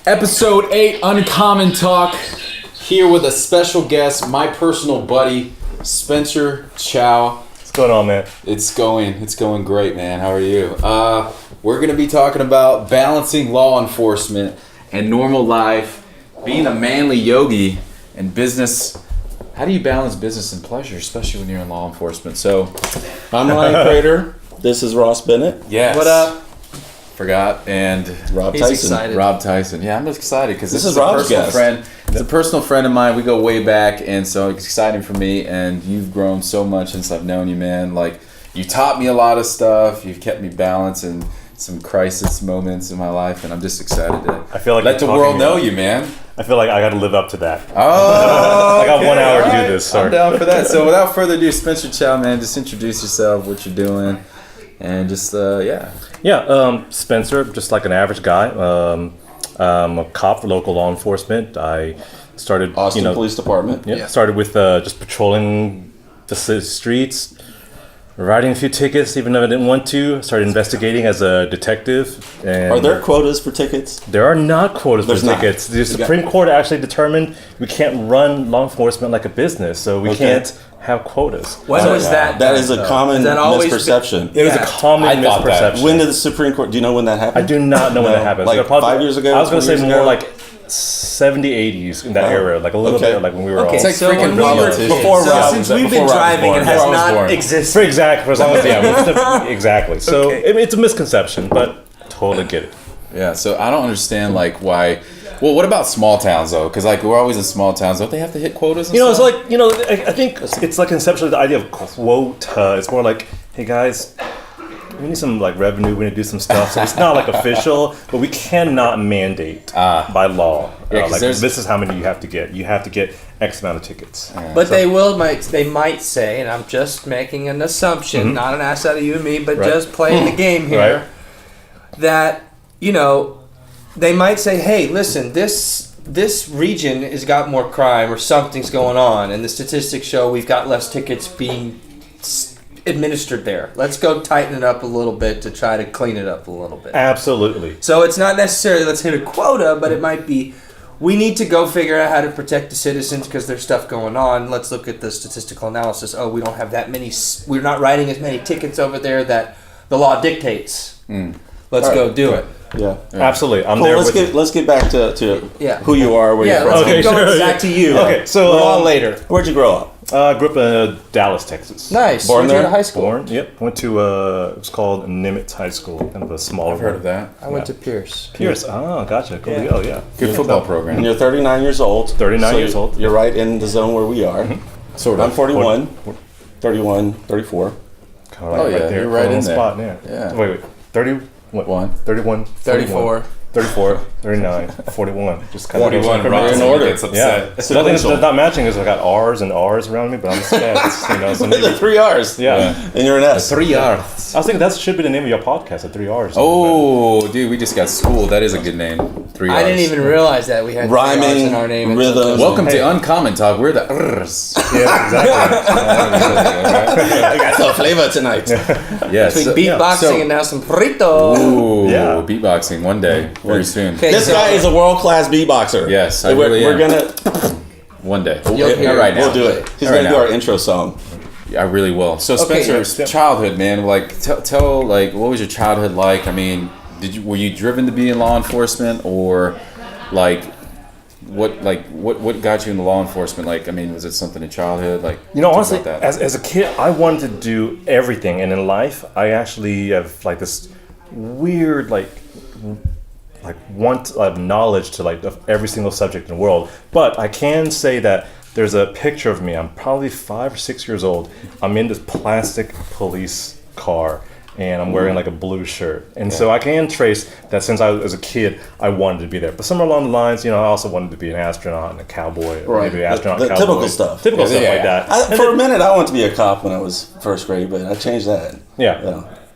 Episode 8, Uncommon Talk. Here with a special guest, my personal buddy, Spencer Chow. What's going on, man? It's going great, man. How are you? We're going to be talking about balancing law enforcement and normal life, being a manly yogi, and business. How do you balance business and pleasure, especially when you're in law enforcement? So, I'm Ryan Prater. This is Ross Bennett. yes. What up? Forgot. And Rob He's Tyson. excited. Rob Tyson. Yeah, I'm excited because This this is is a Rob's personal guest. friend. It's a personal friend of mine. We go way back, and so it's exciting for me. And you've grown so much since I've known you, man. Like, you taught me a lot of stuff. You've kept me balanced in some crisis moments in my life, and I'm just excited to I feel like let the you're world talking know me. you, man. I feel like I got to live up to that. Oh, I got okay, 1 hour to all do right. this, sorry. I'm down for that. So without further ado, Spencer Chow, man, just introduce yourself, what you're doing, and just Spencer, just like an average guy. I'm a cop for local law enforcement. I started, Austin Police Department. started with just patrolling the streets, writing a few tickets, even though I didn't want to. Started investigating as a detective. And Are there quotas for tickets? There are not quotas There's for not. tickets. The Supreme Court actually determined we can't run law enforcement like a business, so we can't have quotas. When was that? That is a common Has that always misperception. It was a Yeah. common I thought that. misperception. When did the Supreme Court? Do you know when that I happened? do not know when that happened. Like So 5 years ago, I was going to 20 say years more ago? like 70, 80s in that era, like a little Okay. bit like when we were Okay, all. It's like so freaking when we were politicians. Before Rob since was- we've before been Rob was driving, born. it has Before I was not born. existed. For exactly, for as long as exactly. So Okay. it's a misconception, but totally get it. Yeah, so I don't understand like why. Well, what about small towns though? Because like we're always in small towns. Don't they have to hit quotas? And It's stuff? like I think it's like conceptually the idea of quota. It's more like, hey guys, we need some like revenue. We need to do some stuff. So it's not like official, but we cannot mandate by law. Yeah, 'cause like there's- this is how many you have to get. You have to get X amount of tickets. But they might say, and I'm just making an assumption, not an ass out of you and me, but Right. just playing the game here, Right. that, they might say, hey, listen, this region has got more crime or something's going on, and the statistics show we've got less tickets being administered there. Let's go tighten it up a little bit to try to clean it up a little bit. Absolutely. So it's not necessarily let's hit a quota, but it might be we need to go figure out how to protect the citizens because there's stuff going on. Let's look at the statistical analysis. Oh, we don't have that many. We're not writing as many tickets over there that the law dictates. Let's go do it. Yeah. Absolutely. I'm Cool. there Let's get back to Yeah. who you are, where Yeah, you're let's from. Okay, keep going sure. back to you. Okay, so We're on later. Where'd you grow up? I grew up in Dallas, Texas. Nice. Born Where'd you there? go to high school? Born. Yep. Went to it was called Nimitz High School, kind of a smaller. I've heard of that. I went to Pierce. Pierce. Oh, gotcha. Cool Yeah. deal. Yeah. Good football And program. you're 39 years old. 39 so years old. You're right in the zone where we are. Sort I'm of. 41, 31, 34. Kind of Oh, yeah, you're right in there. spot. Yeah. Yeah. Wait. 30. What? One. 31. 34. 34, 39, 41. Just kind of 41. in Ross order. gets Yeah. upset. So nothing that's not matching is I got R's and R's around me, but I'm scared. So maybe, The 3 R's. yeah. And you're an S. 3 R's. I was thinking that should be the name of your podcast, the 3 R's. Oh, dude, we just got schooled. That is a good name. 3 R's. I didn't even realize that we had Rhyming, 3 R's in our name. rhythm. Welcome Hey. to Uncommon Talk. We're the R's. Yeah, exactly. I got some flavor tonight. Yes. Between beatboxing so- and now some burrito. Ooh, Yeah. beatboxing one day, very soon. Okay, This so- guy is a world-class beatboxer. Yes, I we're, really we're am. gonna One day. You'll hear Not right now. we'll do it. He's All gonna right do now. our intro song. I really will. So Okay, Spencer's yeah. childhood, man. Like, tell like, what was your childhood like? I mean, were you driven to be in law enforcement, or like, what got you into law enforcement? Like, I mean, was it something in childhood? Like, talk Honestly, about that. as a kid, I wanted to do everything, and in life, I actually have like this weird like want of knowledge to like of every single subject in the world. But I can say that there's a picture of me. I'm probably 5 or 6 years old. I'm in this plastic police car, and I'm wearing like a blue shirt. And so I can trace that since I was a kid, I wanted to be there. But somewhere along the lines, I also wanted to be an astronaut and a cowboy. Or Right. maybe an astronaut, The cowboy. typical stuff. Typical stuff Yeah. like that. For a minute, I wanted to be a cop when I was first grade, but I changed that. Yeah.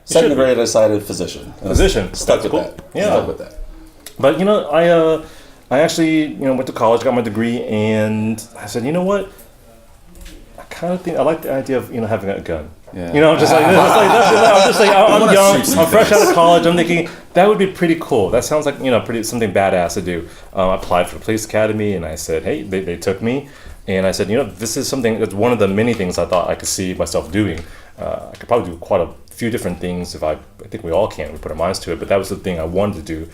Second should be. grade, I decided physician. Physician. Stuck That's with cool. that. Yeah. Stuck with that. But I actually went to college, got my degree, and I said, you know what? I kind of think I like the idea of having a gun. Yeah. You know, I'm just like, I'm wanna young, shoot some I'm fresh things. out of college. I'm thinking that would be pretty cool. That sounds like, pretty something badass to do. I applied for the police academy, and I said, hey, they took me, and I said, this is something that's one of the many things I thought I could see myself doing. I could probably do quite a few different things if I think we all can. We put our minds to it, but that was the thing I wanted to do.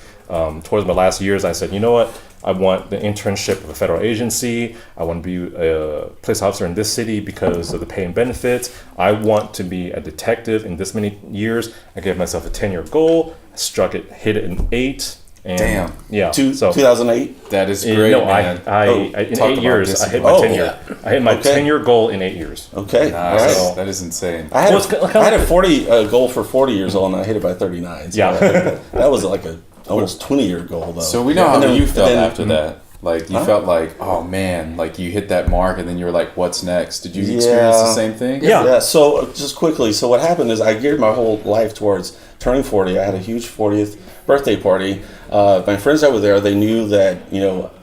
Towards my last years, I said, you know what? I want the internship of a federal agency. I want to be a police officer in this city because of the pay and benefits. I want to be a detective in this many years. I gave myself a 10-year goal. I struck it, hit it in 8. And Damn. Yeah. 2008. That is great, man. In talk 8 about years, I hit discipline. my 10 year. I hit my 10-year goal in 8 years. Okay. Nice. All right. That is insane. I had, Well, it's kinda I had a like- 40 goal for 40 years old, and I hit it by 39. So Yeah. that was like a almost 20-year goal, though. So we know how And then- you felt and then- after that. Like you felt like, oh man, like you hit that mark, and then you were like, what's next? Did you experience the same thing? Yeah. Yeah. So just quickly, so what happened is I geared my whole life towards turning 40. I had a huge 40th birthday party. My friends that were there, they knew that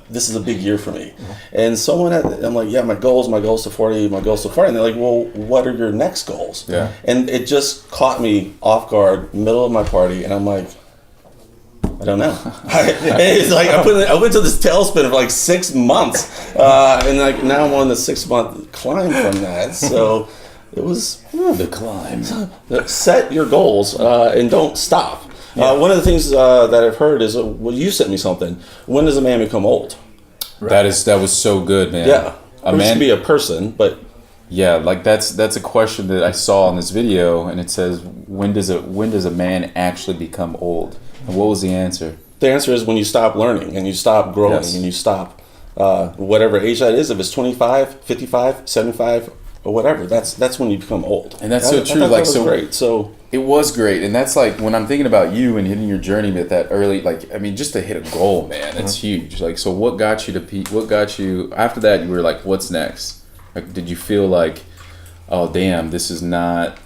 this is a big year for me. And I'm like, yeah, my goals to 40, my goals to 40. And they're like, well, what are your next goals? Yeah. And it just caught me off guard, middle of my party, and I'm like, I don't know. It's like I went to this tailspin of like 6 months, and like now I'm on the 6-month climb from that. So it was The climb. set your goals and don't stop. One of the things that I've heard is, well, you sent me something. When does a man become old? That was so good, man. Yeah, A it man can be a person, but Yeah, like that's a question that I saw in this video, and it says, when does a man actually become old? And what was the answer? the answer is when you stop learning and you stop growing and you stop whatever age that is. If it's 25, 55, 75, or whatever, that's when you become old. And that's so true. Like, Like, was so great. So it was great, and that's like when I'm thinking about you and hitting your journey at that early. Like, I mean, just to hit a goal, man, that's huge. Like, so what got you to what got you after that? You were like, what's next? Like, did you feel like, oh damn, this is not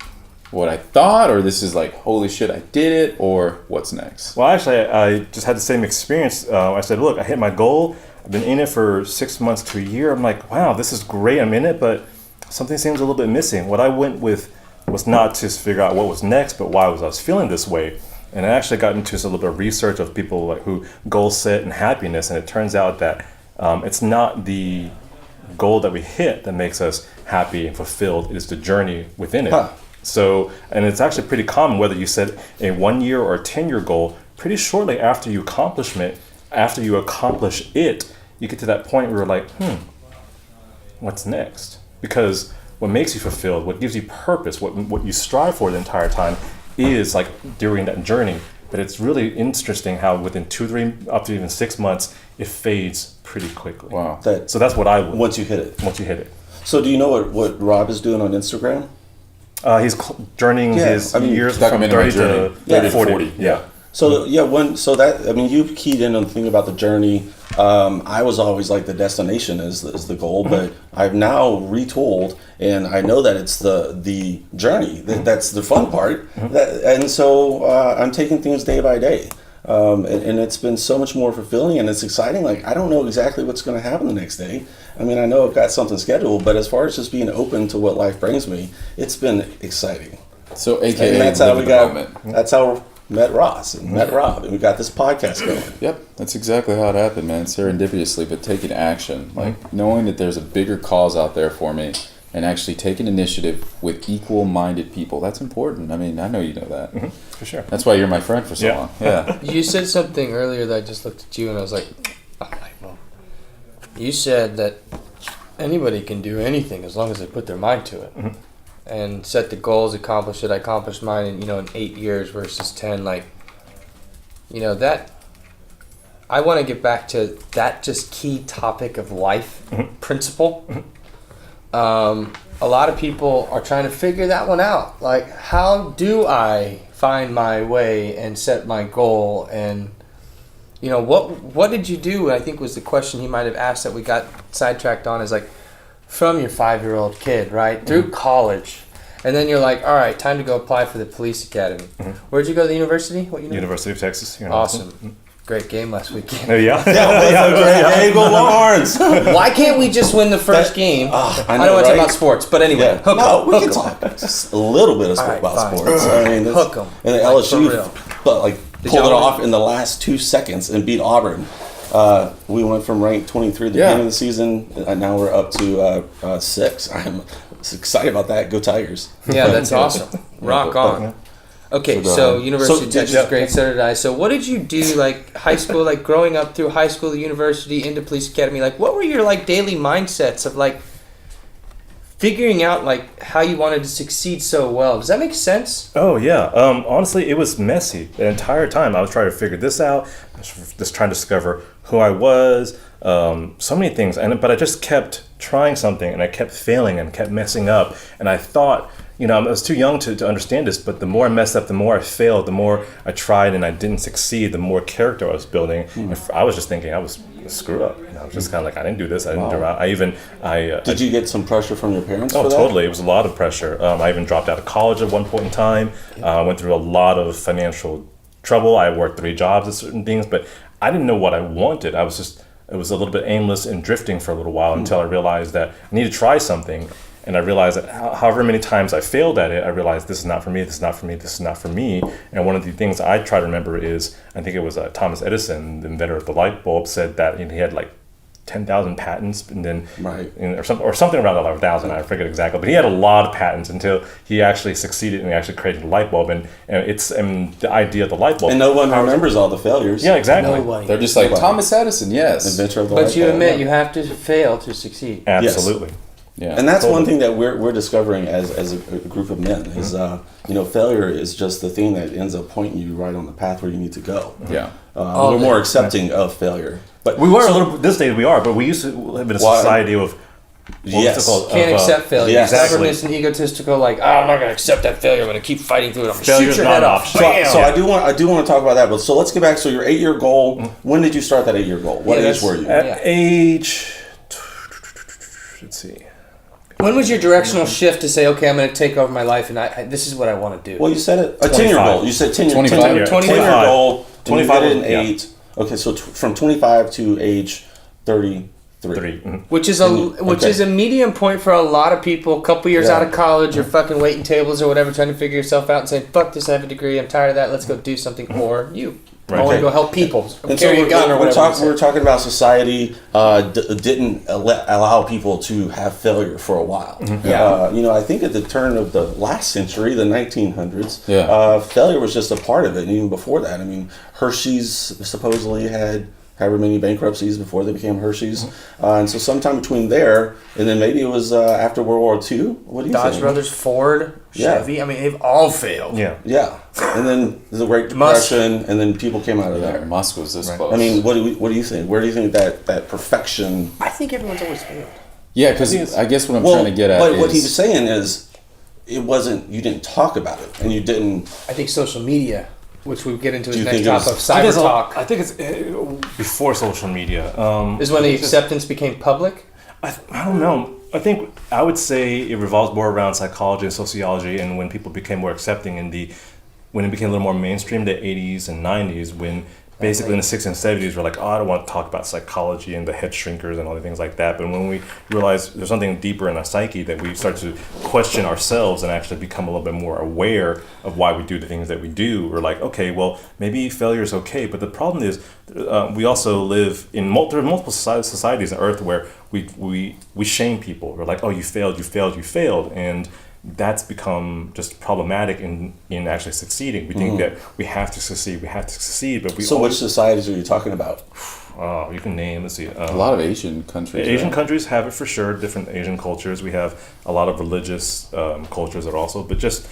what I thought, or this is like, holy shit, I did it, or what's next? Well, actually, I just had the same experience. I said, look, I hit my goal. I've been in it for 6 months to a year. I'm like, wow, this is great. I'm in it, but something seems a little bit missing. What I went with was not to figure out what was next, but why I was feeling this way. And I actually got into a little bit of research of people like who goal set and happiness, and it turns out that it's not the goal that we hit that makes us happy and fulfilled. It is the journey within it. Huh. So, and it's actually pretty common whether you set a 1 year or a 10-year goal. Pretty shortly after you accomplish it, you get to that point where you're like, what's next? Because what makes you fulfilled, what gives you purpose, what you strive for the entire time is like during that journey. But it's really interesting how within 2, 3, up to even 6 months, it fades pretty quickly. Wow. So that's what I would. once you hit it. Once you hit it. So do you know what Rob is doing on Instagram? He's journeying Yeah, his I mean, years from documentary 30 to journey. 40. Yeah. So you keyed in on the thing about the journey. I was always like the destination is the goal, but I've now retooled, and I know that it's the journey that's the fun part. And so I'm taking things day by day, and it's been so much more fulfilling and it's exciting. Like I don't know exactly what's going to happen the next day. I mean, I know I've got something scheduled, but as far as just being open to what life brings me, it's been exciting. So, AKA, And that's how live we in the got. moment. That's how we met Ross and met Rob, and we got this podcast going. Yep, that's exactly how it happened, man. Serendipitously, but taking action, like knowing that there's a bigger cause out there for me, and actually taking initiative with equal-minded people. That's important. I mean, I know you know that. For sure. That's why you're my friend for so Yeah. long. Yeah. You said something earlier that I just looked at you and I was like, well, you said that anybody can do anything as long as they put their mind to it. And set the goals, accomplish it. I accomplished mine in 8 years versus 10. Like, that I want to get back to that just key topic of life principle. A lot of people are trying to figure that one out. Like, how do I find my way and set my goal? And what did you do? I think was the question he might have asked that we got sidetracked on. Is like, from your 5-year-old kid, right, through college, and then you're like, all right, time to go apply for the police academy. Where'd you go to the university? What university? University of Texas. Here in Awesome. Austin. Great game last weekend. Yeah. Hey, go Longhorns! Why can't we just win the first game? I know, don't want to right? talk about sports, but anyway, Yeah. hook No, 'em, we hook can 'em. talk just a little bit of All right, about fine. sports. I mean, Hook 'em. And the Like, for LSU, real. but like Did pulled it y'all off in the last 2 seconds and beat Auburn. We went from ranked 23 at the beginning of the season, and now we're up to 6. I'm excited about that. Go Tigers! Yeah, that's awesome. Rock on. Okay, so University of Texas, great, so did I. So what did you do, like, high school, like, growing up through high school, university, into police academy? Like, what were your, like, daily mindsets of, like, figuring out, like, how you wanted to succeed so well? Does that make sense? Oh yeah. Honestly, it was messy the entire time. I was trying to figure this out. I was just trying to discover who I was. So many things, but I just kept trying something, and I kept failing and kept messing up. And I thought, I was too young to understand this, but the more I messed up, the more I failed, the more I tried and I didn't succeed, the more character I was building. And I was just thinking I was screwed up. I was just kind of like, I didn't do this. I didn't do it. Did you get some pressure from your parents? Oh, for that? totally. It was a lot of pressure. I even dropped out of college at one point in time. I went through a lot of financial trouble. I worked 3 jobs at certain things, but I didn't know what I wanted. It was a little bit aimless and drifting for a little while until I realized that I need to try something. And I realized that however many times I failed at it, I realized this is not for me, this is not for me, this is not for me. And one of the things I try to remember is, I think it was Thomas Edison, the inventor of the light bulb, said that he had like 10,000 patents, and then or something around 11,000. I forget exactly, but he had a lot of patents until he actually succeeded and actually created the light bulb. And it's the idea of the light bulb. And no one remembers all the failures. Yeah, exactly. Nobody. They're just like Thomas Edison, yes. Inventor of the light But you bulb. admit you have to fail to succeed. Absolutely. Yeah. And that's one thing that we're discovering as a group of men is failure is just the thing that ends up pointing you right on the path where you need to go. Yeah. We're more accepting of failure. But We were a little, this day we are, but we used to live in a society of, Yes. Can't accept failure. yes. Stubbornness and egotistical, like, I'm not going to accept that failure. I'm going to keep fighting through it. I'm going to shoot Failure's your not head an off. option. Bam! So I do want to talk about that. But so let's get back. So your 8-year goal. When did you start that 8-year goal? What Yeah, age were you? at Yeah. age, let's see. When was your directional shift to say, okay, I'm going to take over my life and this is what I want to do? Well, you said it. A 10-year 25. goal. You said 10-year 25. 10-year 25. goal. 25 25 in yeah. 8. Okay, so from 25 to age 33. 3. Which is a medium point for a lot of people. A couple years Yeah. out of college, you're fucking waiting tables or whatever, trying to figure yourself out and saying, "Fuck this, I have a degree. I'm tired of that. Let's go do something." Or you, I want to go help people. And so Carry a gun or whatever. we're talking about society didn't allow people to have failure for a while. Yeah. I think at the turn of the last century, the 1900s, Yeah. failure was just a part of it. And even before that, I mean, Hershey's supposedly had however many bankruptcies before they became Hershey's. And so sometime between there, and then maybe it was after World War II. What do you Dodge think? Brothers, Ford, Yeah. Chevy. I mean, they've all failed. Yeah. Yeah. And then the Great Musk. Depression, and then people came out of there. Musk was this close. I mean, what do you think? Where do you think that perfection? I think everyone's always failed. yeah, because I guess what I'm trying to get at but is... what he was saying is, it wasn't. You didn't talk about it, and you didn't. I think social media, which we'll get into Do as you next think it topic was- of cyber talk, I think it's before social media. is when the acceptance became public. I don't know. I think I would say it revolves more around psychology and sociology, and when people became more accepting when it became a little more mainstream, the 80s and 90s, when basically in the 60s and 70s we're like, oh, I don't want to talk about psychology and the head shrinkers and all the things like that. But when we realize there's something deeper in our psyche, that we start to question ourselves and actually become a little bit more aware of why we do the things that we do, we're like, okay, well, maybe failure is okay. But the problem is we also live in multiple societies on Earth where we shame people. We're like, oh, you failed. And that's become just problematic in actually succeeding. We think that we have to succeed, but we So, which societies are you talking about? you can name, let's see. a lot of Asian countries. Asian right? countries have it for sure, different Asian cultures. We have a lot of religious cultures that also, but just...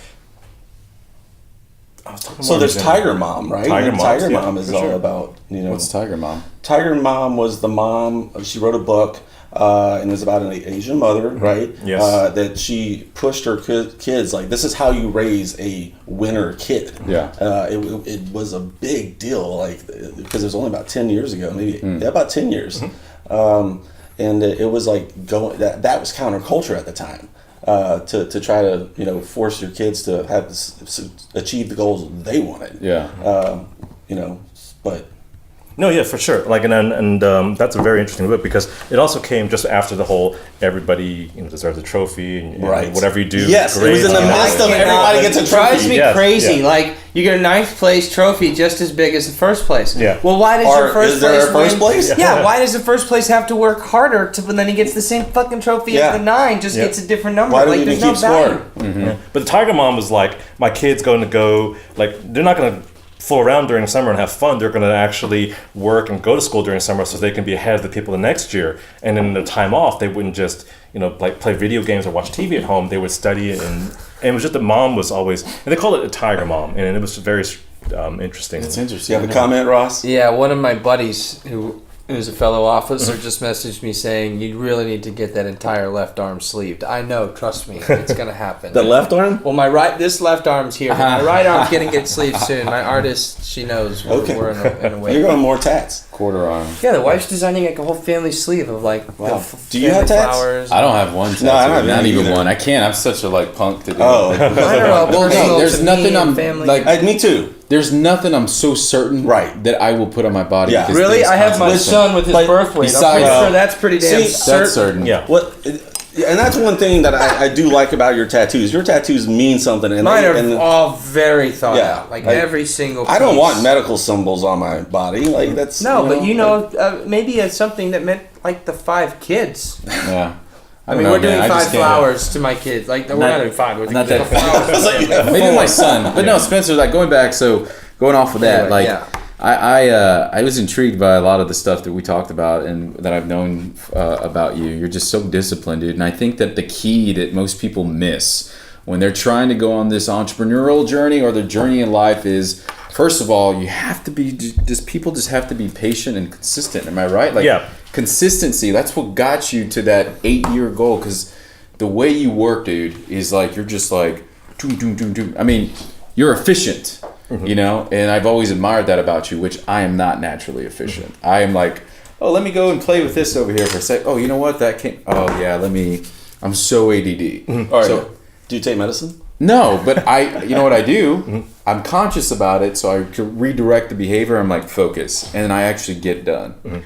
I was talking So more there's in- Tiger Mom, right? Tiger And Moms, Tiger yeah, Mom is for all sure. about, What's Tiger Mom? Tiger Mom was the mom. She wrote a book, and it's about an Asian mother, right? Yes. That she pushed her kids like, this is how you raise a winner kid. Yeah. It was a big deal, like, because it was only about 10 years ago, maybe about 10 years, and it was like going. That was counterculture at the time. To try to force your kids to achieve the goals they wanted. Yeah. But No, yeah, for sure. Like, and that's a very interesting book because it also came just after the whole everybody deserves a trophy and Right. whatever you do. Yes, great, it was in the midst of everybody gets a It drives trophy. me Yes, crazy. yeah. Like you get a ninth place trophy just as big as the first place. Yeah. Well, why does Or your first is there place a first win? place? Yeah. Why does the first place have to work harder when then he gets the same fucking trophy Yeah. as the 9? Just Yeah. gets a different number. Why do like we even there's no keep value. score? Yeah. But the Tiger Mom was like, my kid's going to go, like, they're not going to fool around during summer and have fun. They're going to actually work and go to school during summer so they can be ahead of the people the next year. And in their time off, they wouldn't just, like play video games or watch TV at home. They would study and it was just the mom was always, and they called it a Tiger Mom. And it was very interesting. It's Do interesting. you have a comment, Ross? Yeah, one of my buddies who's a fellow officer just messaged me saying you really need to get that entire left arm sleeved. I know, trust me, it's gonna happen. The left arm? Well, this left arm's here. But my right arm's getting get sleeved soon. My artist, she knows we're in a way. You're going more tats. Quarter arm. Yeah, the wife's designing like a whole family sleeve of like Do you have tats? flowers. I don't have one tattoo. No, I don't have not any even either. one. I can't. I'm such a punk to do. Oh. Like, Mine are all well, personal no, there's to nothing me and I'm family. like. Me too. There's nothing I'm so certain Right. that I will put on my body. Yeah. because Really, things I have my constantly- son with his But birth weight. I'm besides- pretty sure that's pretty damn See, certain. That's certain. Yeah. What? And that's one thing that I do like about your tattoos. Your tattoos mean something. And Mine are and all very thought Yeah, out. Like like, every single I don't piece. want medical symbols on my body. Like that's No, but like- maybe it's something that meant like the 5 kids. Yeah. I mean, don't we're know, man. doing I 5 just can't- flowers to my kids. Like we're not doing 5. We're not doing that- flowers. Maybe my son, but no, Spencer. Like going back, so going off of that, Anyway, like yeah. I was intrigued by a lot of the stuff that we talked about and that I've known about you. You're just so disciplined, dude. And I think that the key that most people miss when they're trying to go on this entrepreneurial journey or their journey in life is, first of all, you have to be people just have to be patient and consistent. Am I right? Like Yeah. consistency. That's what got you to that 8-year goal. Because the way you work, dude, is like you're just like doom, doom, doom, doom. I mean, you're efficient. And I've always admired that about you, which I am not naturally efficient. I am like, oh, let me go and play with this over here for a sec. Oh, you know what? That came. Oh, yeah, I'm so ADD. All right. So, Do you take medicine? no, but you know what I do? I'm conscious about it, so I can redirect the behavior. I'm like, focus, and I actually get done.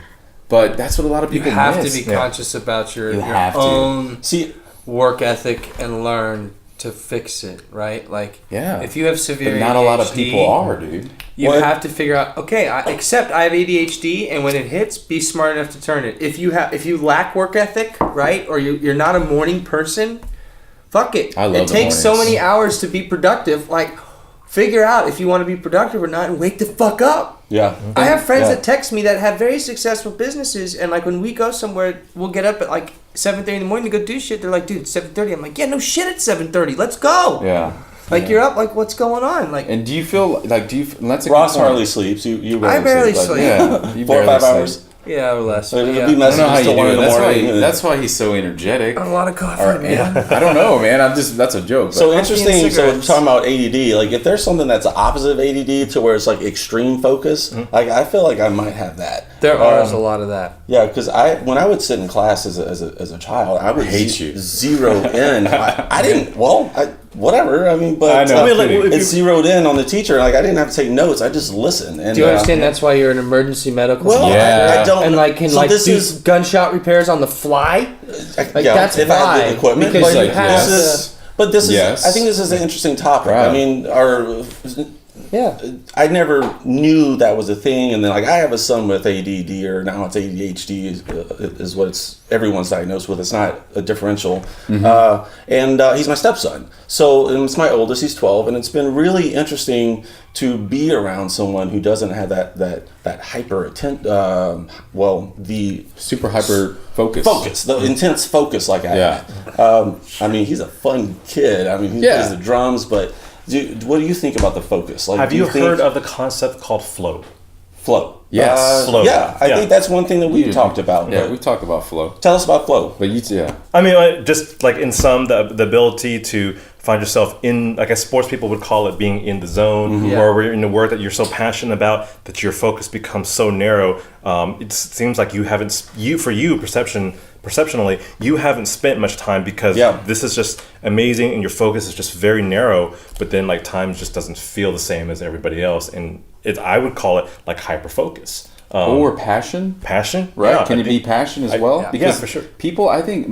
But that's what a lot of You people have miss. to be conscious about your have to. own See, work ethic and learn to fix it, right? Like, Yeah. if you have severe But not a lot of ADHD, people are, dude. You What? have to figure out. Okay, I have ADHD, and when it hits, be smart enough to turn it. If you lack work ethic, right, or you're not a morning person, fuck it. I love it the takes so mornings. many hours to be productive. Like, figure out if you want to be productive or not, and wake the fuck up. yeah. I have friends Yeah. that text me that have very successful businesses, and like when we go somewhere, we'll get up at like 7:30 in the morning to go do shit. They're like, dude, it's 7:30. I'm like, yeah, no shit, it's 7:30. Let's go. Yeah. Like you're up. Like what's going on? Like And do you feel like that's a good Ross point. hardly sleeps. You I barely like, sleep. Yeah, you 4 or barely 5 hours. sleep. yeah, or less. It'd Yeah. be I messy don't know how you till do 1 it. in the morning. That's why he's so energetic. A lot of coffee, Or- man. I don't know, man. that's a joke. So but- interesting. So cigarettes. talking about ADD, like if there's something that's the opposite of ADD to where it's like extreme focus, like I feel like I might have that. There is a lot of that. Yeah, because when I would sit in class as a child, I would hate you. zero in. I didn't. Well, whatever. I mean, but I know. I mean, like, if it's zeroed in on the teacher. Like I didn't have to take notes. I just listen. And Do you understand that's why you're an emergency medical? Well, Yeah. I don't. and like can so like this do is gunshot repairs on the fly? Like yeah, that's if I had why the equipment. because but you have this is. But this is. Yes. I think this is an interesting topic. Right. I mean, yeah. I never knew that was a thing, and then like I have a son with ADD, or now it's ADHD is what everyone's diagnosed with. It's not a differential, and he's my stepson. So and it's my oldest. He's 12, and it's been really interesting to be around someone who doesn't have that hyper the super hyper focus. the intense focus like I Yeah. have. I mean, he's a fun kid. I mean, he Yeah. plays the drums, but. What do you think about the focus? Like, Have do you think heard of the concept called flow? flow? Yes. Flow. Yeah, I Yeah. think that's one thing that we've You- talked about. Yeah, but we talked about flow. tell us about flow. But yeah. I mean, just like in some, the ability to find yourself in, like as sports people would call it, being in the zone, Yeah. or we're in the work that you're so passionate about that your focus becomes so narrow. It seems like you haven't, perceptionally, you haven't spent much time because Yeah. this is just amazing and your focus is just very narrow, but then like time just doesn't feel the same as everybody else. And I would call it like hyper focus. Or passion. Passion, Right? Yeah, Can I it be think- passion as well? yeah, Because for sure. people, I think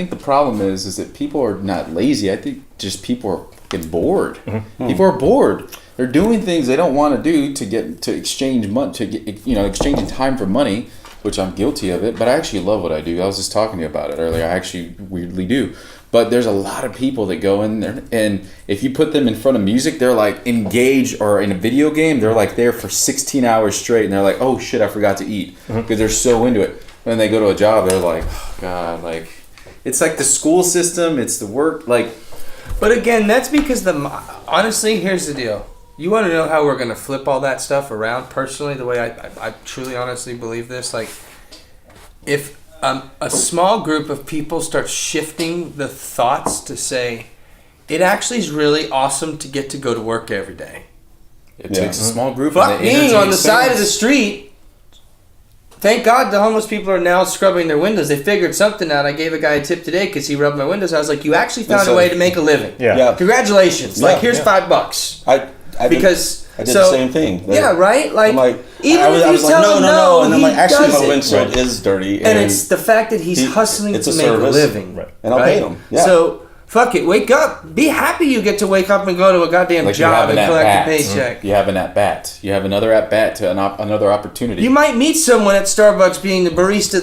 the problem is that people are not lazy. I think just people are fucking bored. Mm-hmm. People are bored. They're doing things they don't want to do to exchange money, exchanging time for money, which I'm guilty of it. But I actually love what I do. I was just talking to you about it earlier. I actually weirdly do. But there's a lot of people that go in there, and if you put them in front of music, they're like engaged, or in a video game, they're like there for 16 hours straight, and they're like, oh shit, I forgot to eat, because they're so into it. When they go to a job, they're like, oh god, like, it's like the school system, it's the work, like. But again, that's because honestly, here's the deal. You want to know how we're going to flip all that stuff around personally, the way I truly honestly believe this? Like, if a small group of people start shifting the thoughts to say, it actually is really awesome to get to go to work every day. It takes a small group. Fuck and the being energy on the side of the expands. street. Thank God the homeless people are now scrubbing their windows. They figured something out. I gave a guy a tip today because he rubbed my windows. I was like, you actually found a way to make a living. Yeah. Congratulations. Like, here's $5. I did the same thing. Yeah, right? Like, I'm like, even I if was you like, tell him no, and I'm he like, actually, does my it. windshield is dirty, And it's the fact that he's hustling it's to a make a service. living. Right. And I'll pay him. Yeah. So, fuck it. Wake up. Be happy you get to wake up and go to a goddamn Like you're job having and at collect a bat. paycheck. You have an at bat. You have another at bat to another opportunity. You might meet someone at Starbucks being the barista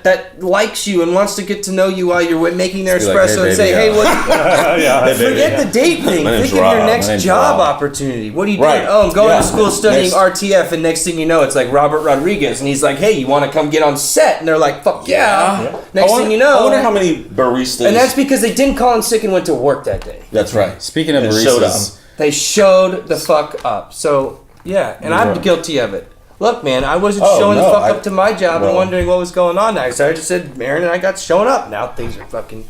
that likes you and wants to get to know you while you're making their Just be like, espresso "Hey, and say, baby, hey, what? Yeah, Forget the date thing. My Think name's of your Rob. next My name's job Rob. opportunity. What are you Right. doing? Oh, I'm going Yeah. to school studying Next. RTF, and next thing you know, it's like Robert Rodriguez, and he's like, hey, you want to come get on set? And they're like, fuck yeah. Next thing you know, I wonder how many baristas. and that's because they didn't call in sick and went to work that day. That's right. Speaking of And showed baristas, They showed the fuck up. So, yeah, and I'm guilty of it. Look, man, I wasn't Oh, showing the no, fuck I- up to my job and well- wondering what was going on next. I just said, Aaron and I got shown up. Now things are fucking...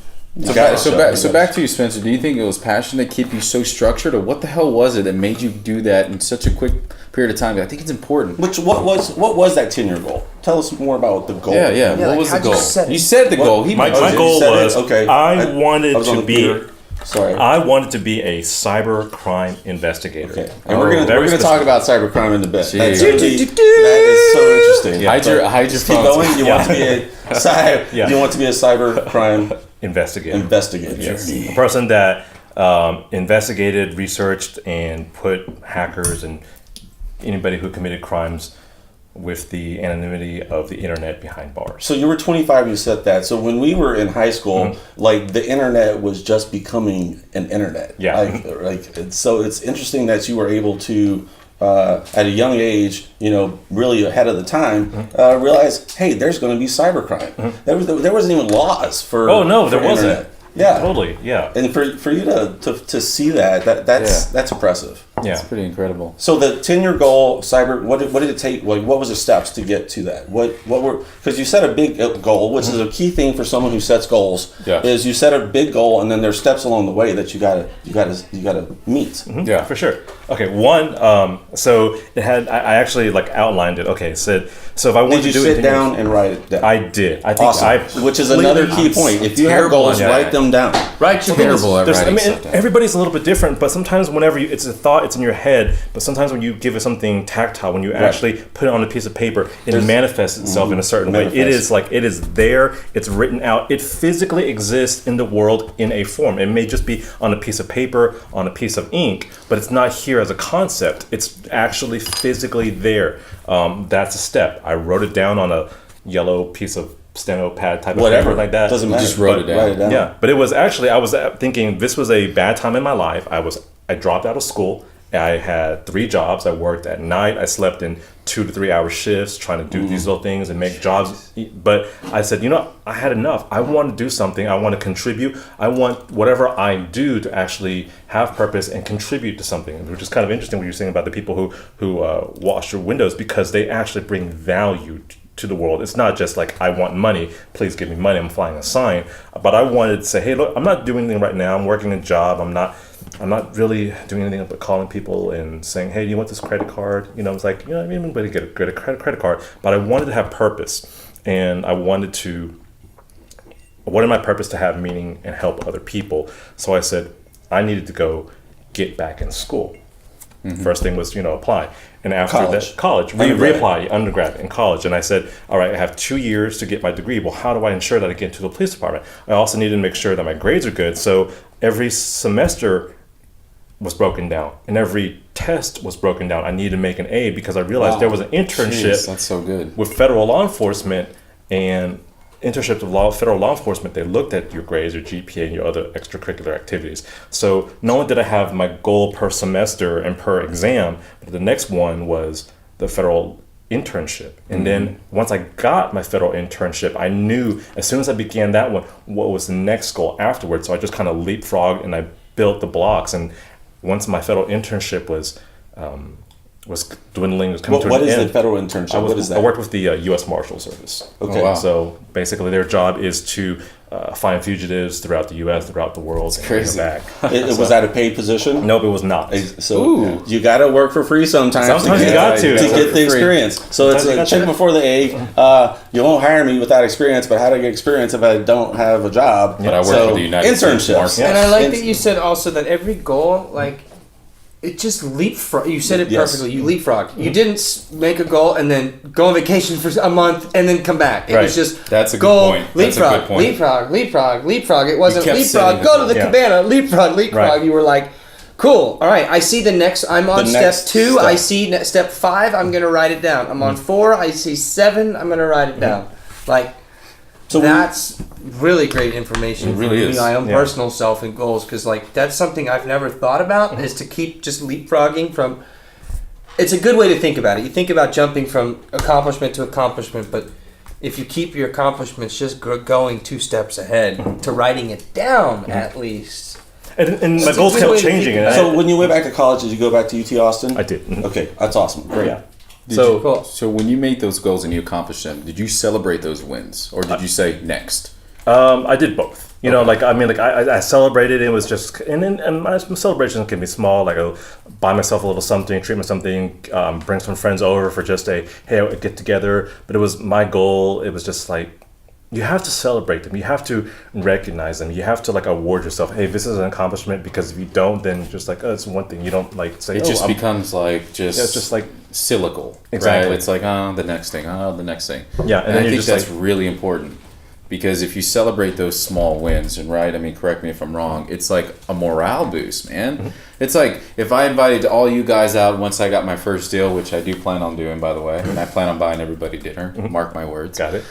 so back to you, Spencer. Do you think it was passion that kept you so structured, or what the hell was it that made you do that in such a quick period of time? I think it's important. What was that 10-year goal? Tell us more about the goal. Yeah. Yeah, What like, was the how'd you goal? set it? You said the goal. He My mentioned it. goal said it? was Okay. I wanted was on to the be. computer. Sorry. I wanted to be a cyber crime investigator. Okay. And we're gonna very talk about cybercrime in a bit. That's Jeez. gonna be- that is so interesting. Hide your Just phone. keep going. You want to be a you want to be a cybercrime Investigator. investigator. Yes. A person that investigated, researched, and put hackers and anybody who committed crimes with the anonymity of the internet behind bars. So you were 25. You said that. So when we were in high school, like the internet was just becoming an internet. Yeah. So it's interesting that you were able to. At a young age, really ahead of the time, realize, hey, there's going to be cybercrime. There wasn't even laws for. Oh no, there for wasn't. internet. Yeah, Totally. Yeah. And for you to see that's impressive. Yeah. It's pretty incredible. So the 10-year goal, cyber. What did it take? Like, what was the steps to get to that? What were, because you set a big goal, which is a key thing for someone who sets goals. Yeah. Is you set a big goal, and then there's steps along the way that you gotta meet. Yeah. For sure. Okay, one. So it had. I actually outlined it. Okay, said so if I wanted Did you to do sit anything down else- and write it down? I did. I think Awesome. Which is another key point. If you have terrible goals, at that. write them down. Right, your Terrible at There's- writing stuff down. everybody's a little bit different, but sometimes whenever it's a thought, it's in your head. But sometimes when you give it something tactile, when you actually put it on a piece of paper, it manifests itself in a certain way. It Manifests. is it is there. It's written out. It physically exists in the world in a form. It may just be on a piece of paper, on a piece of ink, but it's not here as a concept. It's actually physically there. That's a step. I wrote it down on a yellow piece of steno pad type Whatever of paper like that. doesn't matter. just wrote it down. Write it down. Yeah, but it was actually, I was thinking this was a bad time in my life. I dropped out of school. I had 3 jobs. I worked at night. I slept in 2 to 3 hour shifts trying to do these little things and make jobs. But I said, I had enough. I want to do something. I want to contribute. I want whatever I do to actually have purpose and contribute to something, which is kind of interesting what you're saying about the people who wash your windows, because they actually bring value to the world. It's not just like, I want money, please give me money, I'm flying a sign. But I wanted to say, hey, look, I'm not doing anything right now. I'm working a job. I'm not really doing anything but calling people and saying, hey, do you want this credit card? It's like, I mean, anybody get a credit card. But I wanted to have purpose, and I wanted my purpose to have meaning and help other people. So I said, I needed to go get back in school. First thing was, apply. And after College. reapply, undergrad in college. And I said, all right, I have 2 years to get my degree. Well, how do I ensure that I get into the police department? I also needed to make sure that my grades are good. So every semester was broken down and every test was broken down. I needed to make an A because I realized there was an internship Jeez, that's so good. with federal law enforcement, and internships of federal law enforcement, they looked at your grades, your GPA, and your other extracurricular activities. So not only did I have my goal per semester and per exam, but the next one was the federal internship. And then once I got my federal internship, I knew as soon as I began that one, what was the next goal afterwards. So I just kind of leapfrogged and I built the blocks. And once my federal internship was dwindling, was coming to an end. What is the federal internship? What is that? I worked with the U.S. Marshal Service. Okay. Oh, wow. So basically, their job is to find fugitives throughout the U.S., throughout the world, and bring them crazy. back. Was that a paid position? Nope, it was not. So you got to work for free sometimes. Sometimes you got to. get the experience. So it's Sometimes a you check got to. before the A. You won't hire me without experience, but how do I get experience if I don't have a job? But I work for the United States Marshals. Internships. And I like that you said also that every goal, like, it just leapfrog. You said it Yes. perfectly. You leapfrog. You didn't make a goal and then go on vacation for a month and then come back. It was just That's a good goal, point. That's a leapfrog, good point. leapfrog. It wasn't kept leapfrog. setting Go to the the goal. cabana. Leapfrog. Right. You were like, cool. All right. I see the next. I'm on The step next 2. step. I see step 5. I'm gonna write it down. I'm on 4. I see 7. I'm gonna write it down. Like. So That's really great information. It really for is. my own Yeah. personal self and goals, because like that's something I've never thought about is to keep just leapfrogging from. It's a good way to think about it. You think about jumping from accomplishment to accomplishment, but if you keep your accomplishments just going 2 steps ahead to writing it down at least. And my It's a goals good kept way to changing. think And So when you went back to college, did you go back to UT Austin? I did. Okay, that's awesome. Great. Yeah. So, Cool. so when you made those goals and you accomplished them, did you celebrate those wins, or did you say next? I did both. I celebrated. It was just, and my celebrations can be small. Like I'll buy myself a little something, treat me something, bring some friends over for just a get together. But it was my goal. It was just like, you have to celebrate them. You have to recognize them. You have to like award yourself. Hey, this is an accomplishment, because if you don't, then just like, oh, it's one thing. You don't like say. It just becomes like Yeah, it's just like cyclical. Exactly. Right? It's like, the next thing, the next thing. Yeah, and and then I you're think just that's like- really important, because if you celebrate those small wins, and right, I mean, correct me if I'm wrong, it's like a morale boost, man. Mm-hmm. It's like if I invited all you guys out once I got my first deal, which I do plan on doing, by the way, and I plan on buying everybody dinner. Mark my words. Got it.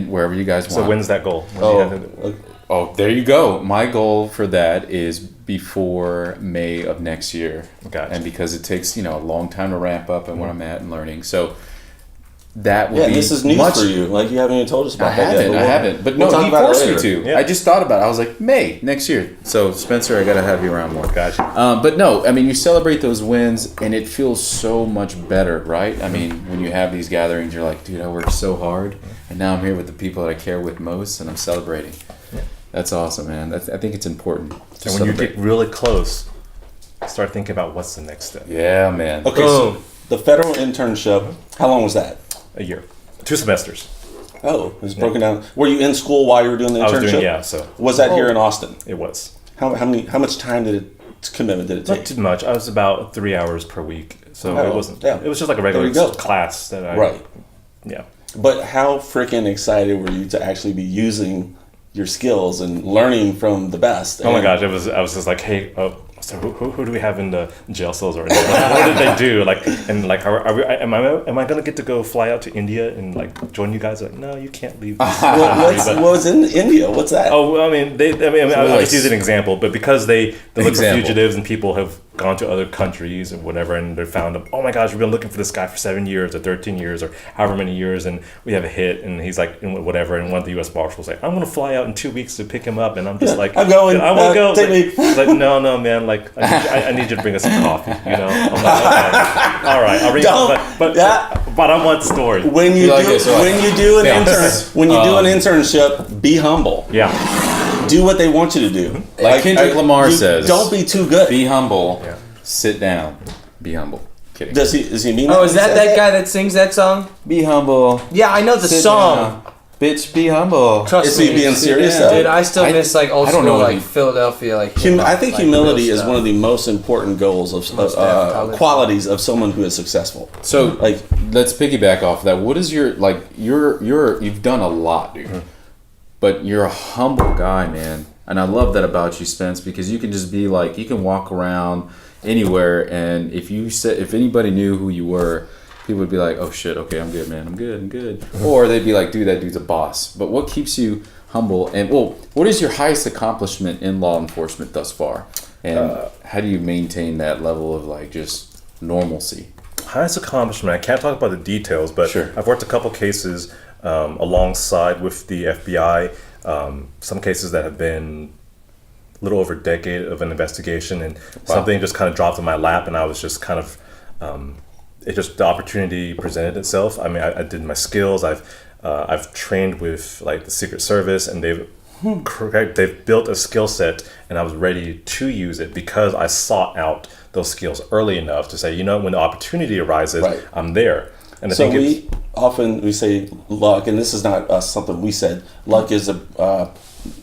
Wherever you guys want. So when's that goal? Oh, there you go. My goal for that is before May of next year. Gotcha. And because it takes, a long time to ramp up and where I'm at and learning. So that will Yeah, be this is news for you. Like you haven't even told us about that yet. I haven't. But we'll no, talk he about it forced me later. to. Yeah. I just thought about it. I was like, May next year. So Spencer, I got to have you around more. Gotcha. But no, I mean, you celebrate those wins and it feels so much better, right? I mean, when you have these gatherings, you're like, dude, I worked so hard and now I'm here with the people that I care with most and I'm celebrating. That's awesome, man. I think it's important to And when celebrate. you get really close, start thinking about what's the next step. Yeah, man. Okay, so the federal internship, how long was that? A year, 2 semesters. Oh, it was broken down. Were you in school while you were doing the internship? I was doing So Was that here in Austin? it was How much time commitment did it not take? too much. I was about 3 hours per week, so Oh, it wasn't. yeah. It was just like a There regular you go. class that I. Right. Yeah. But how freaking excited were you to actually be using your skills and learning from the best? Oh my And- gosh! I was just like, hey, so who do we have in the jail cells right now? What did they do? Like, and like, am I gonna get to go fly out to India and like join you guys? Like, no, you can't leave. this country, What was in India? What's that? Oh, well, I mean, I'll like- just use an example, but because they look for Example. fugitives and people have gone to other countries or whatever, and they found them. Oh my gosh, we've been looking for this guy for 7 years or 13 years or however many years, and we have a hit, and he's like, whatever, and one of the U.S. Marshals like, I'm gonna fly out in 2 weeks to pick him up, and I'm just like, I'm going. I want to go. Take me. It's like, no, man, like, I need you to bring us some coffee, I'm like, okay. All right, I'll bring. Don't. But I want stories. When you You like do it, so when you do an Thanks. intern when you do an internship, be humble. Yeah. Do what they want you to do. Like Kendrick Lamar says, don't be too good. Be humble. Yeah. Sit down. Be humble. Kidding. Does he mean that? Oh, is that guy that sings that song? Be humble. Yeah, I know the Sit song. down. Bitch, be humble. Trust Is me, he being serious? Yeah. dude. I still miss like old I don't school, know what like he- Philadelphia, like. I think like humility real is stuff. one of the most important goals of Most definitely. qualities of someone who is successful. So Like, let's piggyback off that. What is your like? You've done a lot, dude. But you're a humble guy, man. And I love that about you, Spence, because you can just be like, you can walk around anywhere, and if anybody knew who you were, people would be like, oh shit, okay, I'm good, man, I'm good. Or they'd be like, dude, that dude's a boss. But what keeps you humble? And what is your highest accomplishment in law enforcement thus far? And how do you maintain that level of like just normalcy? Highest accomplishment. I can't talk about the details, but Sure. I've worked a couple cases alongside with the FBI. Some cases that have been a little over a decade of an investigation, and something just kind of dropped in my lap, and I was just kind of the opportunity presented itself. I mean, I did my skills. I've trained with like the Secret Service, and they've built a skill set, and I was ready to use it because I sought out those skills early enough to say, you know, when the opportunity arises, Right. I'm there. And I so think we say luck, and this is not something we said. Luck is a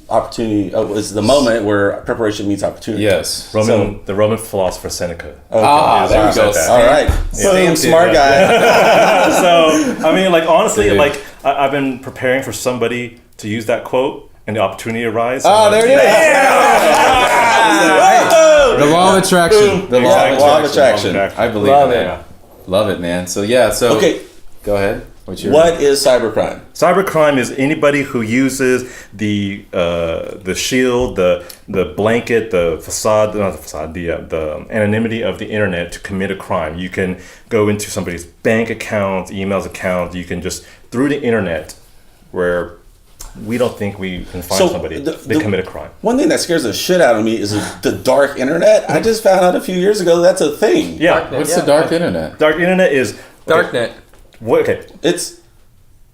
opportunity. Is the moment where preparation meets opportunity. Yes. the Roman philosopher Seneca. Okay. there we go. Said that. All right. Boom, smart guy. So I mean, like honestly, Dude. like I've been preparing for somebody to use that quote, and the opportunity arises. There it is. The law of attraction. The Law of attraction. I believe Love in it. that. Love it, man. So yeah. So Okay. go ahead. What's your What is cybercrime? Cybercrime is anybody who uses the shield, the blanket, the facade, not the facade, the anonymity of the internet to commit a crime. You can go into somebody's bank account, emails account. You can just through the internet, where we don't think we can find So, somebody, the- they the- commit a crime. One thing that scares the shit out of me is the dark internet. I just found out a few years ago that's a thing. Yeah, Darknet. What's Yeah. the dark internet? dark internet is Darknet. Okay, It's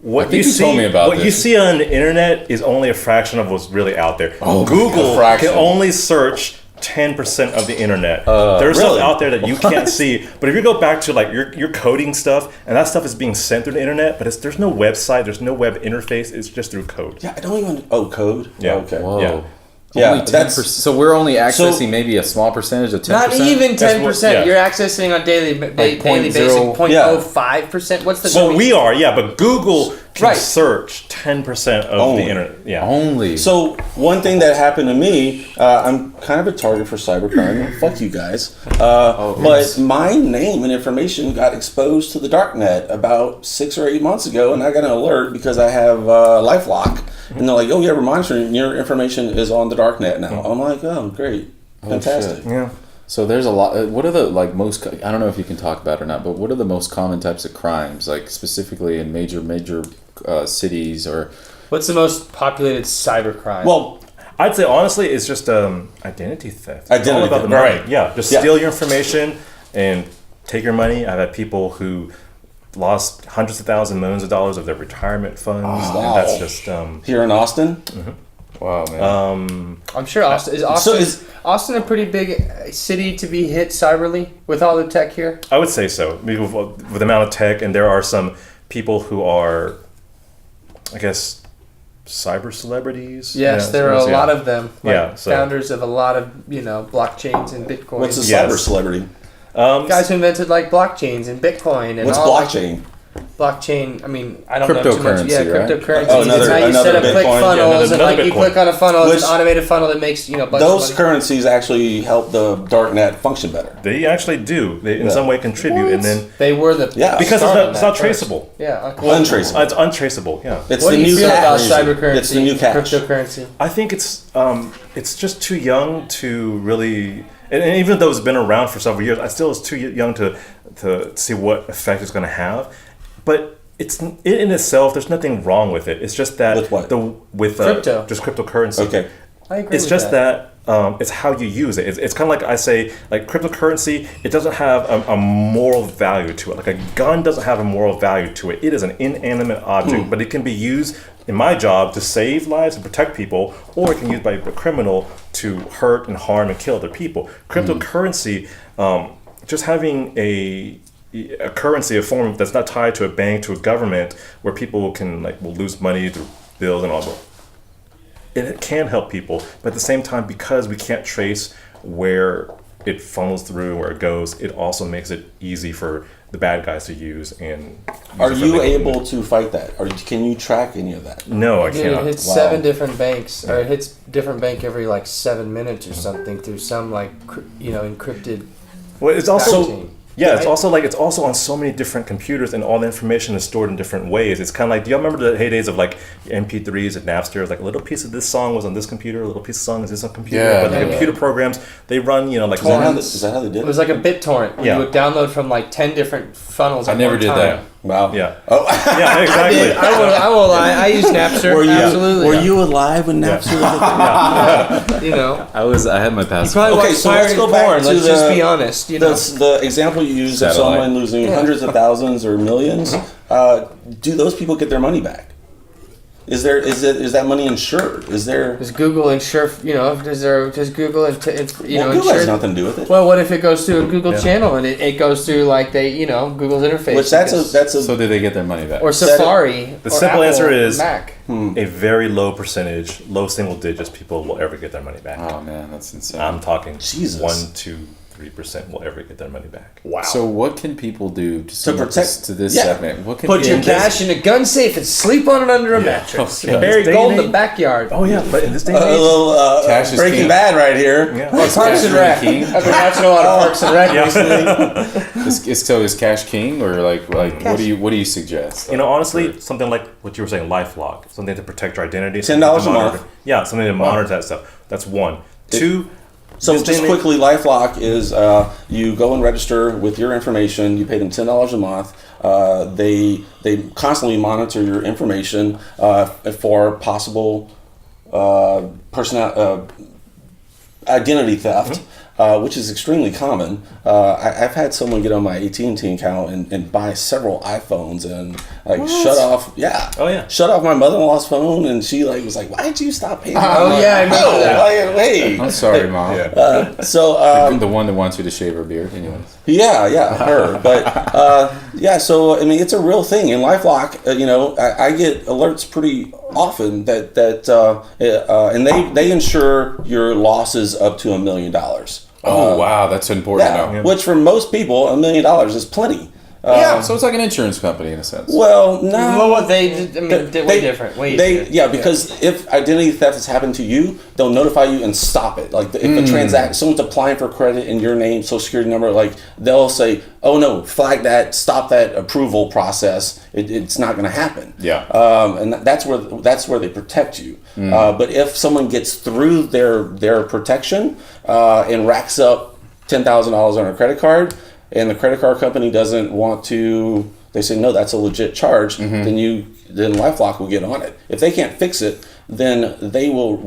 what I think you you see, told me about what you this. see on the internet is only a fraction of what's really out there. Oh, Google a fraction. can only search 10% of the internet. There's really? stuff out there that you can't see. But if you go back to like your coding stuff, and that stuff is being sent through the internet, but there's no website, there's no web interface. It's just through code. yeah. I don't even. Oh, code. Yeah. Okay. Whoa. Yeah. Yeah, Only 10%. So we're only accessing maybe a small percentage of 10%. Not even 10%. yeah. You're accessing on daily Like daily basis 0.0. 0.05%. What's the So we are, yeah, but Google can Right. search 10% of Only. the internet. Yeah. Only. So one thing that happened to me, I'm kind of a target for cybercrime. Fuck you guys. But my name and information got exposed to the darknet about 6 or 8 months ago, and I got an alert because I have LifeLock, and they're like, "Oh yeah, we're monitoring. Your information is on the darknet now." I'm like, "Oh great, fantastic." shit. Yeah. So there's a lot. What are the like most? I don't know if you can talk about it or not, but what are the most common types of crimes, like specifically in major cities or? What's the most populated cybercrime? Well, I'd say honestly, it's just identity theft. It's Identity all about theft, the money. right. Yeah, just Yeah. steal your information and take your money. I've had people who lost hundreds of thousands, millions of dollars of their retirement funds. wow. And that's just here in Austin, Wow, man. I'm sure Austin is Austin a pretty big city to be hit cyberly with all the tech here. I would say so. Maybe with the amount of tech, and there are some people who are, I guess, cyber celebrities. Yes, Yeah, there are a yeah. lot of them. Like Yeah, so- founders of a lot of blockchains and Bitcoin. what's a Yes. cyber celebrity? Guys who invented like blockchains and Bitcoin and What's all like, blockchain? blockchain. I mean, I don't know too much. Cryptocurrency, Yeah, right? cryptocurrency. Oh, It's how you another set up click Bitcoin. Yeah, funnels and another like you Bitcoin. click on a funnel. Which- It's an automated funnel that makes a bunch Those of money. currencies actually help the darknet function better. They actually do. They in Yeah. some way contribute, and then They were the Yeah. because start on it's that not first. traceable. Yeah, Untraceable. It's untraceable. Yeah. It's What the do you new feel cash. about cybercurrency? It's the new cash. Cryptocurrency. I think it's just too young to really, and even though it's been around for several years, I still it's too young to see what effect it's going to have. But it in itself, there's nothing wrong with it. It's just that With what? with Crypto. just cryptocurrency. Okay. I agree. It's with just that. It's how you use it. It's kind of like I say, like cryptocurrency. It doesn't have a moral value to it. Like a gun doesn't have a moral value to it. It is an inanimate object, but it can be used in my job to save lives and protect people, or it can be used by a criminal to hurt and harm and kill other people. Cryptocurrency, just having a currency, a form that's not tied to a bank, to a government, where people will lose money through bills and all that. And it can help people, but at the same time, because we can't trace where it funnels through, where it goes, it also makes it easy for the bad guys to use. And Are you able to fight that? Or can you track any of that? No, I Dude, cannot. it hits Wow. 7 different banks, or it hits different bank every like 7 minutes or something through some encrypted. Well, it's also blockchain. it's also on so many different computers, and all the information is stored in different ways. It's kind of like, do y'all remember the heydays of like MP3s and Napster? Like a little piece of this song was on this computer, a little piece of song is this on computer. Yeah, but the yeah. computer programs, they run, like Is that how they did It it? was like a BitTorrent. Yeah. You would download from like 10 different funnels. I at never one did time. that. Wow. Yeah. Oh. Yeah, exactly. I won't lie. I use Napster. Absolutely. Were you alive when Napster was I had my You password. probably Okay, watch so let's pirated go back porn. to Let's just the- be honest. the example you used of Satellite. someone losing Yeah. hundreds of thousands or millions, do those people get their money back? Is that money insured? Is there? Does Google insure? Does Google Google has insure? nothing to do with it. Well, what if it goes to a Google channel and it goes through like Google's interface? Which that's a So did they get their money back? or Safari. The or simple Apple answer or is Mac. a very low percentage, low single digits people will ever get their money back. Oh man, that's insane. I'm talking Jesus. 1, 2, 3% will ever get their money back. wow. So what can people do to protect- to this yeah. segment? What can Put your people- cash in a gun safe and sleep on it under a mattress. Okay. Bury This day gold in and the age- backyard. Oh yeah, but in this day and a age, little Cash is Breaking king. Bad right here. yeah. Or Parks Cash and really Rec. king? I've been watching a lot of Parks and Rec recently. Is Cash King or like what do you suggest? Honestly, something like what you were saying, LifeLock, something to protect your identity. $10 something to a monitor- month. Yeah, something to monitor that stuff. That's one. Two. So this day just and age- quickly, LifeLock is you go and register with your information. You pay them $10 a month. They constantly monitor your information for possible identity theft, which is extremely common. I've had someone get on my AT&T account and buy several iPhones and shut off. Yeah. Oh, yeah. Shut off my mother-in-law's phone, and she was like, "Why did you stop paying?" Oh, yeah, I remember that. Hey. I'm sorry, mom. Yeah. So The one that wants you to shave her beard, anyways. yeah, her. But so I mean, it's a real thing. In LifeLock, I get alerts pretty often that and they insure your losses up to $1 million. Oh wow, that's important to Yeah, know. which for most people, $1 million is plenty. Yeah, so it's like an insurance company in a sense. Well, no. Well, what they did, way different. Way easier. Because if identity theft has happened to you, they'll notify you and stop it. Like if a transaction, someone's applying for credit in your name, social security number, like they'll say, "Oh no, flag that, stop that approval process. It's not going to happen." Yeah. And that's where they protect you. But if someone gets through their protection and racks up $10,000 on a credit card, and the credit card company doesn't want to, they say, no, that's a legit charge, then LifeLock will get on it. If they can't fix it, then they will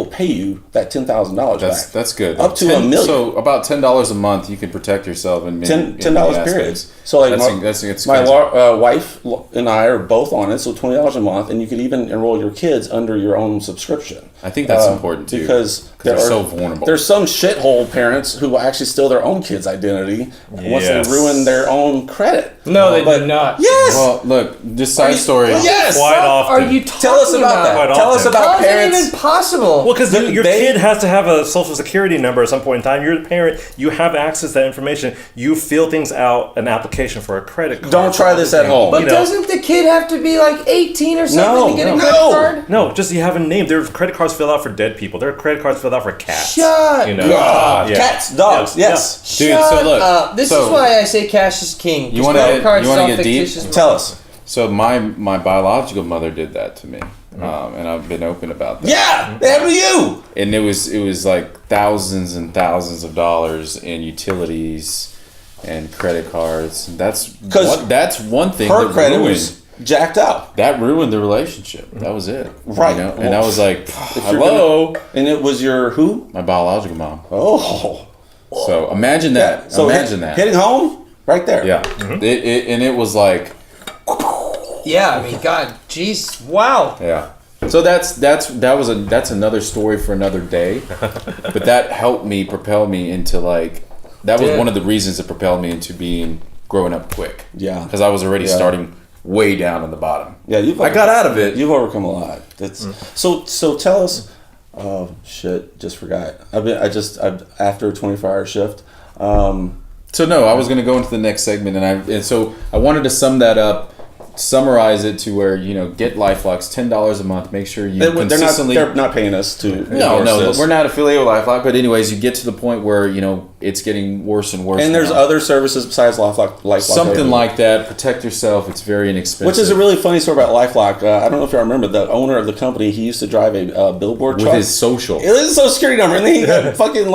pay you that $10,000 back. That's good. Up to $1 million. So about $10 a month, you can protect yourself in many $10 period. So like that's my crazy. wife and I are both on it, so $20 a month, and you can even enroll your kids under your own subscription. I think that's important too because they're so vulnerable. There's some shithole parents who will actually steal their own kids' identity once they Yes. ruin their own credit. No, they do not. Yes. Well, look, just side story. Yes. Quite often. Are you talking Tell us about that. Quite Tell us often. about How is that parents. even possible? Well, because your they- kid has to have a social security number at some point in time. You're the parent. You have access to that information. You fill things out, an application for a credit card. Don't try this at home. But you know. doesn't the kid have to be like 18 or something to get a No. credit card? No, just you have a name. There are credit cards filled out for dead people. There are credit cards filled out for cats. Shut God. Yeah. Cats, dogs, Yeah. yes. Dude, Shut so look, up. This so- is why I say cash is king. You wanna Credit get- cards you wanna is all get deep? fictitious. Tell us. So my biological mother did that to me, and I've been open about that. Yeah, they happened to you. And it was like thousands and thousands of dollars in utilities and credit cards. That's 'Cause that's one thing Her that credit ruined. was jacked up. That ruined the relationship. That was it. Right. You know? And I was like, you're hello, And it was your who? my biological mom. Oh. So imagine that. So imagine that. Hitting home right there. Yeah. And it was like, Yeah, I mean, God, jeez, wow. yeah. So that's another story for another day. But that helped me propel me into like, that was Yeah. one of the reasons that propelled me into being growing up quick. Yeah. Because I was already Yeah. starting way down on the bottom. Yeah, I got out of it. You've overcome a lot. That's so tell us. Oh shit! Just forgot. I've after a 24-hour shift. So no, I was going to go into the next segment, and so I wanted to sum that up, summarize it to where get LifeLock's $10 a month. Make sure you consistently. They're not paying us to. No, this. we're not affiliated with LifeLock. But anyways, you get to the point where it's getting worse and worse. And there's other services besides LifeLock. Something like that. Protect yourself. It's very inexpensive. Which is a really funny story about LifeLock. I don't know if you remember the owner of the company. He used to drive a billboard with truck his social. It was his social security number, and then he got fucking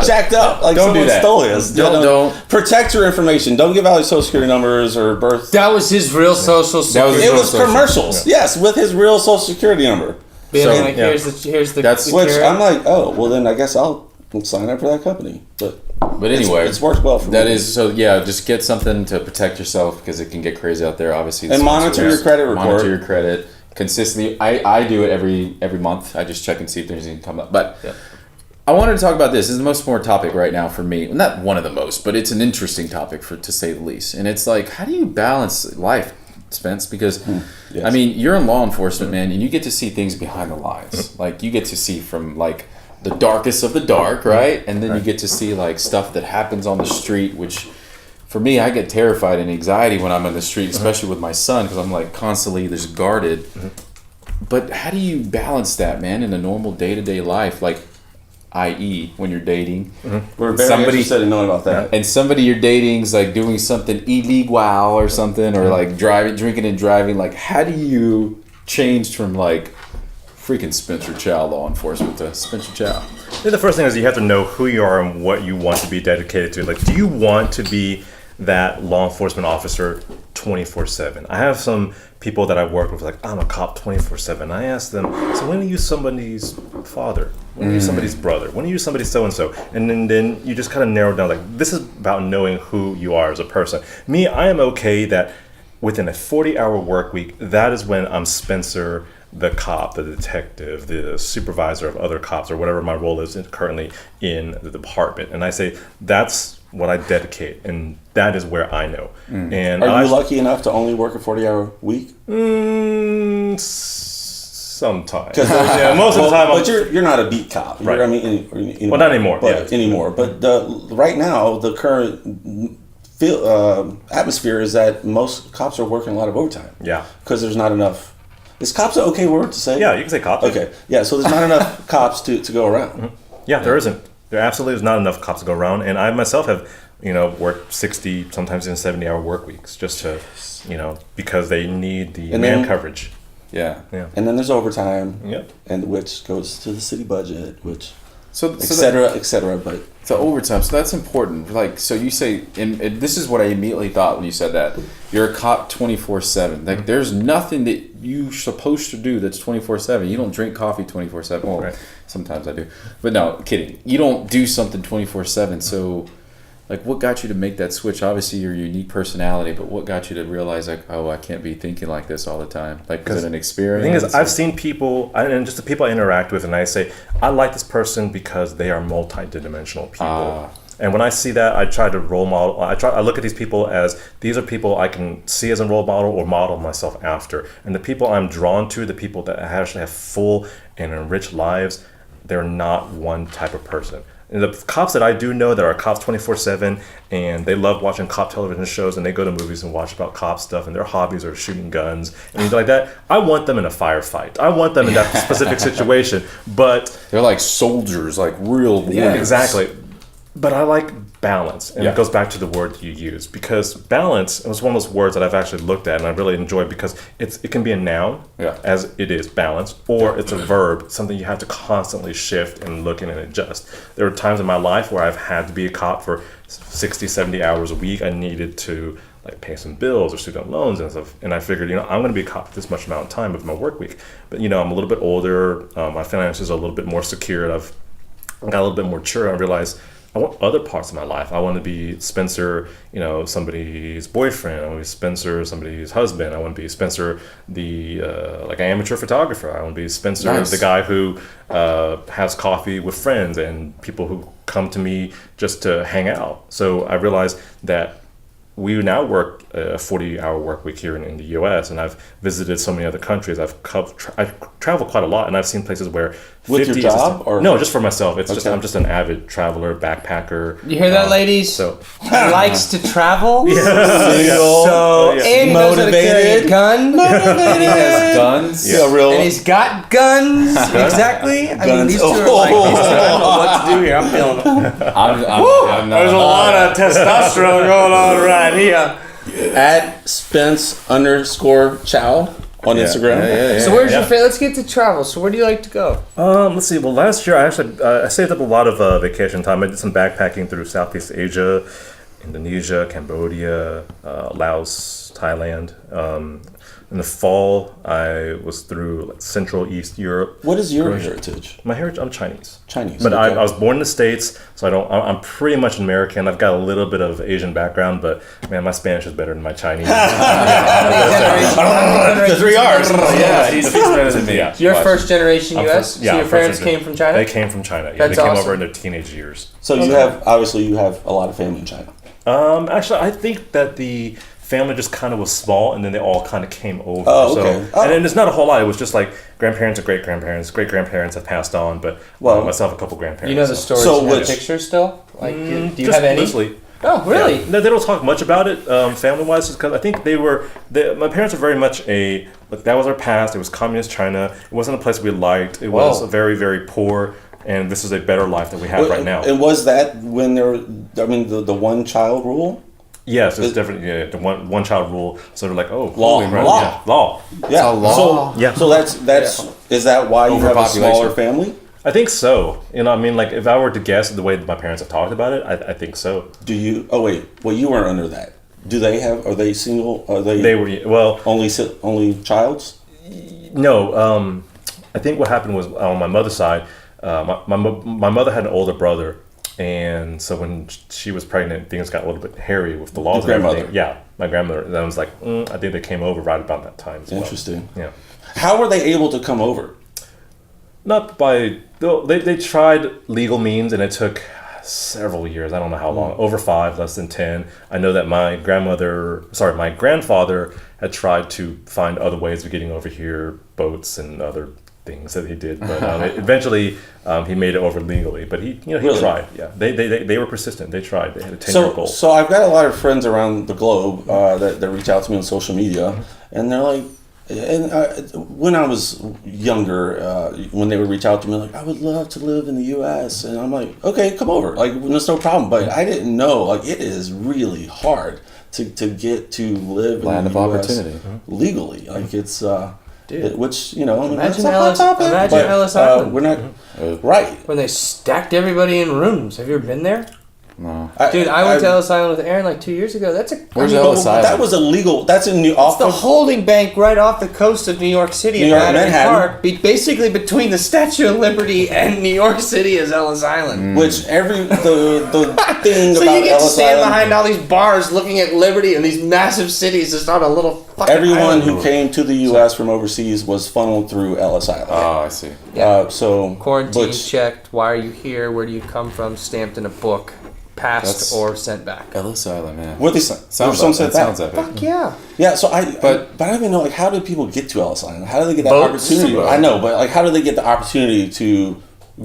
jacked up. Like Don't someone do that. stole his. Don't protect your information. Don't give out your social security numbers or birth. That was his real social security. It was commercials. Yeah. Yes, with his real social security number. Being So, like, here's the That's- Which carrot. I'm like, oh, well then I guess I'll sign up for that company. But anyway, it's worked well for me. That is so. Yeah, just get something to protect yourself because it can get crazy out there. Obviously, the And monitor sponsors. your credit report. Monitor your credit consistently. I do it every month. I just check and see if there's anything come up. But I wanted to talk about this. This is the most important topic right now for me. Well, not one of the most, but it's an interesting topic to say the least. And it's like, how do you balance life, Spence? Because Yes. I mean, you're in law enforcement, man, and you get to see things behind the lines. Like you get to see from like the darkest of the dark, right? And then you get to see like stuff that happens on the street, which for me, I get terrified and anxiety when I'm on the street, especially with my son, because I'm like constantly just guarded. But how do you balance that, man, in a normal day-to-day life? Like, i.e., when you're dating, We're very interested in knowing about that. and somebody you're dating's like doing something illegal or something, or like drinking and driving. Like, how do you change from like freaking Spencer Chow law enforcement to Spencer Chow? I think the first thing is you have to know who you are and what you want to be dedicated to. Like, do you want to be that law enforcement officer 24/7? I have some people that I work with, like, I'm a cop 24/7. I ask them, so when are you somebody's father? When are you somebody's brother? When are you somebody's so-and-so? And then you just kind of narrow down, like, this is about knowing who you are as a person. Me, I am okay that within a 40-hour work week, that is when I'm Spencer, the cop, the detective, the supervisor of other cops, or whatever my role is currently in the department. And I say, that's what I dedicate, and that is where I know. And Are you lucky enough to only work a 40-hour week? Sometimes. Yeah, most of the time. But you're not a beat cop. Right. I mean, Well, not anymore. But anymore. But right now, the current atmosphere is that most cops are working a lot of overtime. Yeah. Because there's not enough. Is cops an okay word to say? Yeah, you can say cop. Okay. Yeah. So there's not enough cops to go around. Yeah, there isn't. There absolutely is not enough cops to go around, and I myself have, worked 60, sometimes even 70-hour work weeks just to, because they need the man coverage. Yeah. And then there's overtime. Yep. And which goes to the city budget, which So et cetera, et cetera. But So overtime, so that's important. Like, so you say, and this is what I immediately thought when you said that. You're a cop 24/7. Like, there's nothing that you're supposed to do that's 24/7. You don't drink coffee 24/7. Well, Right. sometimes I do, but no, kidding. You don't do something 24/7. So, like, what got you to make that switch? Obviously, your unique personality, but what got you to realize, like, oh, I can't be thinking like this all the time? Like, is it an experience? The thing is, I've seen people, and just the people I interact with, and I say, I like this person because they are multi-dimensional people. And when I see that, I try to role model. I look at these people as these are people I can see as a role model or model myself after. And the people I'm drawn to, the people that actually have full and enriched lives, they're not one type of person. And the cops that I do know that are cops 24/7, and they love watching cop television shows, and they go to movies and watch about cop stuff, and their hobbies are shooting guns and things like that. I want them in a firefight. I want them in that specific situation. But they're like soldiers, like real. yeah, exactly. But I like balance, and Yeah. it goes back to the word you use, because balance was one of those words that I've actually looked at and I really enjoy, because it can be a noun, Yeah. as it is balance, or it's a verb, something you have to constantly shift and look in and adjust. There were times in my life where I've had to be a cop for 60, 70 hours a week. I needed to like pay some bills or student loans and stuff, and I figured, I'm going to be a cop for this much amount of time of my work week. But I'm a little bit older, my finances are a little bit more secure, I've got a little bit more mature. I realized I want other parts of my life. I want to be Spencer, somebody's boyfriend. I want to be Spencer, somebody's husband. I want to be Spencer, the like an amateur photographer. I want to be Spencer, Nice. the guy who has coffee with friends and people who come to me just to hang out. So I realized that we now work a 40-hour work week here in the U.S., and I've visited so many other countries. I've traveled quite a lot, and I've seen places where With your job? Or? No, just for myself. It's just Okay. I'm just an avid traveler, backpacker. You hear that, ladies? So Likes to travel. Single, So yeah. and he knows how to carry a gun. And he has guns. yeah, real. And he's got guns. Exactly. I mean, Guns. these two are like, these two, I don't know what to do here. I'm feeling them. I'm not. There's a lot of testosterone going on right here. At Spence_Chow on Instagram. So where's your Yeah. favorite? Let's get to travel. So where do you like to go? Let's see. Well, last year I actually I saved up a lot of vacation time. I did some backpacking through Southeast Asia, Indonesia, Cambodia, Laos, Thailand. In the fall, I was through like Central East Europe. What is your heritage? My heritage, I'm Chinese. Chinese. But okay. I was born in the States, so I'm pretty much American. I've got a little bit of Asian background, but man, my Spanish is better than my Chinese. The 3 R's. Yeah, he speaks better than me. Yeah. You're Watch. first generation I'm U.S. first- yeah, so your I'm parents first came from China. They came from China. Yeah, That's they came awesome. over in their teenage years. So you have you have a lot of family in China. Actually, I think that the family just kind of was small, and then they all kind of came over. Oh, okay. So, and then there's not a whole lot. It was just like grandparents and great grandparents. Great grandparents have passed on, but myself, a couple grandparents. You know the so. stories. So You have which- pictures still? Like, do you Just have any? loosely. Oh, really? Yeah. No, they don't talk much about it, family-wise, because I think my parents are very much that was our past. It was communist China. It wasn't a place we liked. It was Whoa. very, very poor, and this is a better life that we have right now. And was that when there? I mean, the one child rule. Yes, it's different. Yeah, the one child rule. So they're like, oh, Law. holy crap, Law. yeah, law. Yeah. a law. So Yeah. So that's is that why you have a Overpopulation. smaller family? I think so. You know, I mean, like if I were to guess the way that my parents have talked about it, I think so. Do you? Oh wait. Well, you weren't under that. Do they have? Are they single? Are they? They were only childs. no. I think what happened was on my mother's side, my mother had an older brother, and so when she was pregnant, things got a little bit hairy with the laws. Your and grandmother. everything. Yeah, my grandmother. And I was like, I think they came over right about that time. As well. Interesting. Yeah. How were they able to come over? Not by they tried legal means, and it took several years. I don't know how long. Over 5, less than 10. I know that my grandfather had tried to find other ways of getting over here, boats and other things that he did, but eventually he made it over legally. But he Really? tried. Yeah, they were persistent. They tried. They had a 10-year goal. So I've got a lot of friends around the globe that reach out to me on social media, and they're like, when I was younger, when they would reach out to me, like, I would love to live in the U.S., and I'm like, okay, come over, like, there's no problem. But I didn't know, like, it is really hard to get to live Land in of the US opportunity. legally. Like, it's Dude. which I mean, Imagine that's a hot Ellis- topic, imagine but, Ellis Island. we're not right. When they stacked everybody in rooms. Have you ever been there? No. Dude, I went to Ellis Island with Aaron like 2 years ago. That's Where's Ellis Island? That was illegal. That's in New It's the holding bank right off the coast of New York City New in York, Battery Manhattan. Park. Basically between the Statue of Liberty and New York City is Ellis Island. which the thing So about you get to Ellis stand Island. behind all these bars looking at Liberty and these massive cities. It's not a little fucking Everyone island. who came to the U.S. from overseas was funneled through Ellis Island. Oh, I see. So Quarantine which- checked. Why are you here? Where do you come from? Stamped in a book. Passed That's- or sent back. Ellis Island, man. What they sounds some like, said that that. sounds epic. Fuck yeah. Yeah, so But- I don't even know, like, how do people get to Ellis Island? How do they get that Boats. opportunity? Boat. I know, but like, how do they get the opportunity to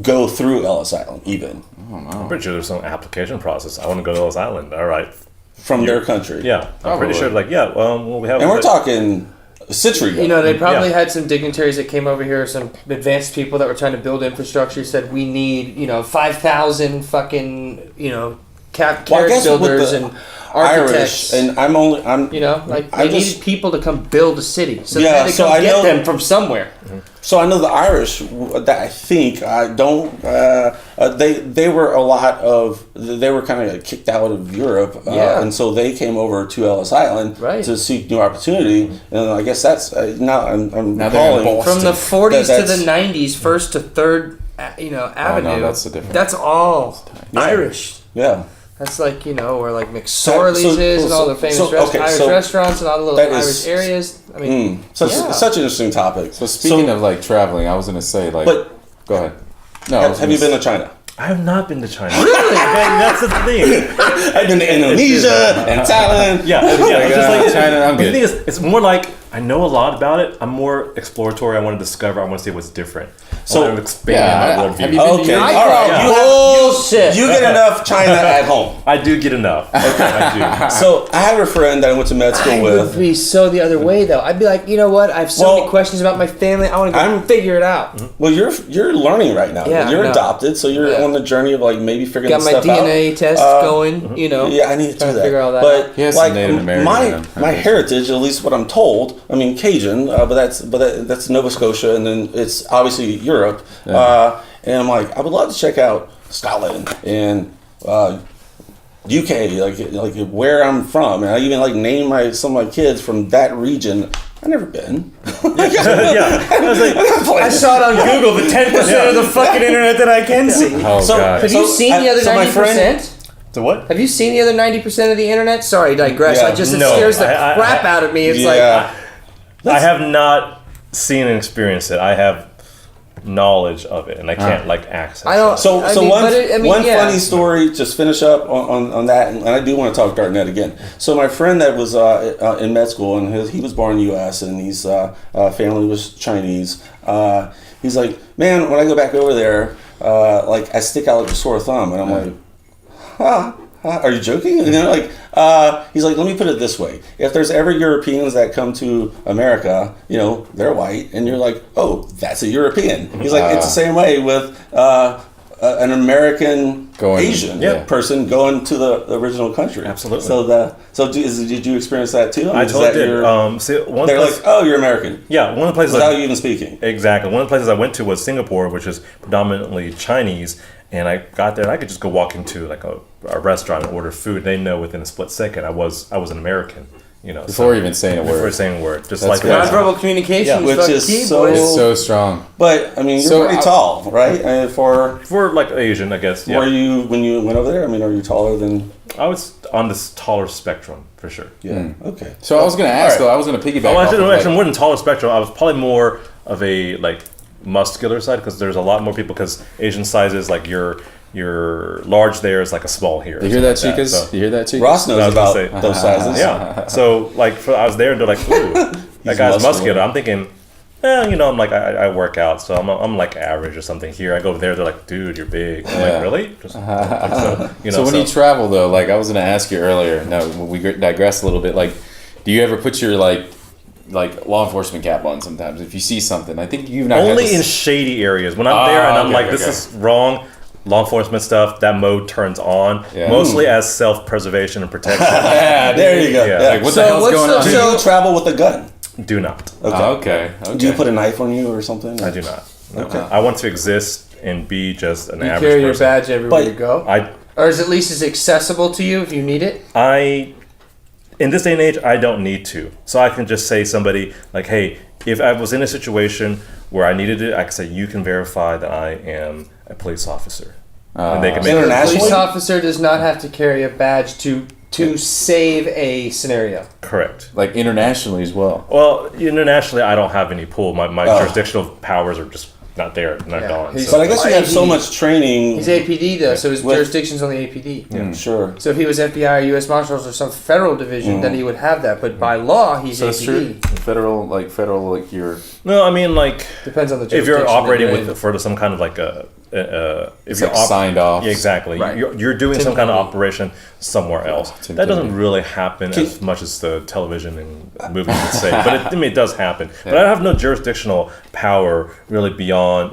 go through Ellis Island even I'm pretty sure there's some application process. I want to go to Ellis Island. All right. from their country? Yeah, I'm pretty Probably. sure. Like, yeah. Well, we have. And we're talking a century ago. You know, they probably Yeah. had some dignitaries that came over here, some advanced people that were trying to build infrastructure, said we need, 5,000 fucking, Well, I carriage guess with builders the and architects. Irish, and I'm Like I they just- needed people to come build a city. So Yeah, they had to so come I get know- them from somewhere. So I know the Irish that I think I don't. They were a lot of. They were kind of kicked out of Europe, Yeah. and so they came over to Ellis Island Right. to seek new opportunity. And I guess that's now I'm Now they're in calling Boston. From the 40s to that's- the 90s, first to third, avenue. that's the difference. That's all Irish. Yeah. That's like, where like McSorley's So- is and all the so- famous so- okay, Irish so restaurants and all the little that Irish is- areas. I mean, Such Yeah. such an interesting topic. So speaking of like traveling, I was gonna say like. But go ahead. No, I was have you gonna been to China? I have not been to China. Really? That's the thing. I've been to Indonesia and Thailand. Yeah, it's just like China. I'm the good. thing is, it's more like I know a lot about it. I'm more exploratory. I want to discover. I want to see what's different. So, I want to expand my worldview. have you been to Okay, Europe? all right. Yeah. Bullshit. You get enough China at home. I do get enough. Okay, I do. So I have a friend that I went to med school I would with. be so the other way though. I'd be like, you know what? I have so Well, many questions about my family. I want to go figure it out. Well, you're learning right now. Yeah, You're I know. adopted, so you're Yeah. on the journey of like maybe figuring Got this my stuff DNA out. test going. You know. Yeah, I need to trying do that. figure all that but He has some like Native American in him. my heritage, at least what I'm told. I mean, Cajun, but that's Nova Scotia, and then it's obviously Europe. And I'm like, I would love to check out Scotland and UK, like where I'm from, and I even like name some of my kids from that region. I've never been. Yeah, I was like, I saw it on Google. The 10% of the fucking internet that I can see. Oh So- god. Have you seen the other so my 90%? so what? Have you seen the other 90% of the internet? Sorry, digress. Yeah. It No, scares the I- crap out of me. It's Yeah. I have not seen and experienced it. I have knowledge of it, and I can't like access. I don't- it. So, I so mean, one, but it- one yeah. funny story, just finish up on that, and I do want to talk Dartnet again. So my friend that was in med school, and he was born in the U.S., and his family was Chinese. He's like, man, when I go back over there, like I stick out like a sore thumb, and I'm like, are you joking? You know, like he's like, let me put it this way: if there's ever Europeans that come to America, you know, they're white, and you're like, oh, that's a European. He's like, it's the same way with an American Asian person going to the original country. Absolutely. Did you experience that too? I totally did. See, one They're place, like, oh, you're American, yeah, one of the places without you even speaking. Exactly. One of the places I went to was Singapore, which is predominantly Chinese. And I got there, and I could just go walk into like a restaurant and order food. They know within a split second I was an American. You know, Before even saying a word. Before saying a word, just That's like great. that. nonverbal communication, Which fucking is key, so- boys. It's so strong. But I mean, you're So pretty I- tall, right? And for like Asian, I guess. Yeah. were you when you went over there? I mean, are you taller than? I was on this taller spectrum for sure. Yeah. Okay. So I was gonna ask All right. though. I was gonna piggyback. Oh, off actually, of, actually, more than taller spectrum. I was probably more of a like muscular side because there's a lot more people. Because Asian sizes, like your large there is like a small here. You hear that, something like chicas? So- You hear that, chicas? Ross knows I was about gonna say- those sizes. Yeah. So like, I was there, and they're like, "Ooh, that guy's muscular. muscular." I'm thinking, you know, I'm like, I work out, so I'm like average or something. Here, I go over there, they're like, "Dude, you're big." I'm Yeah. like, "Really?" Just, like, so, you know, So when you travel though, like I was gonna ask you earlier. No, we digress a little bit. Like, do you ever put your like law enforcement cap on sometimes if you see something? I think you've not had only this- in shady areas. When I'm there and I'm okay, like, this okay. is wrong. Law enforcement stuff, that mode turns on, Yeah. mostly as self-preservation and protection. Yeah, There you go. Yeah. Yeah. Like what So the hell's what's going the- on? Do so- you travel with a gun? Do not. Okay. Okay. Do you put a knife on you or something? I do not. No. Okay. I want to exist and be just an You average carry your person. badge everywhere But- you go, I or is at least as accessible to you if you need it. in this day and age, I don't need to. So I can just say somebody like, hey, if I was in a situation where I needed it, I could say, you can verify that I am a police officer. And they can make A Internationally? police officer does not have to carry a badge to save a scenario. correct. Like internationally as well. Well, internationally, I don't have any pull. My Oh. jurisdictional powers are just not there, not Yeah. gone. He's- But I guess you have so APD. much training. He's APD though, so his What- jurisdiction's on the APD. Sure. So if he was FBI or U.S. Marshals or some federal division, then he would have that. But by law, he's So that's APD. true. Federal, like your. No, I mean like Depends on the if jurisdiction. you're operating that you're with for some kind of like a if It's you're like signed off. Yeah, exactly. Right. You're doing some kind of Typically. operation somewhere else. it's That doesn't intimidating. really happen as much as the television and movies would say, but I mean, it does happen. But I have no jurisdictional power really beyond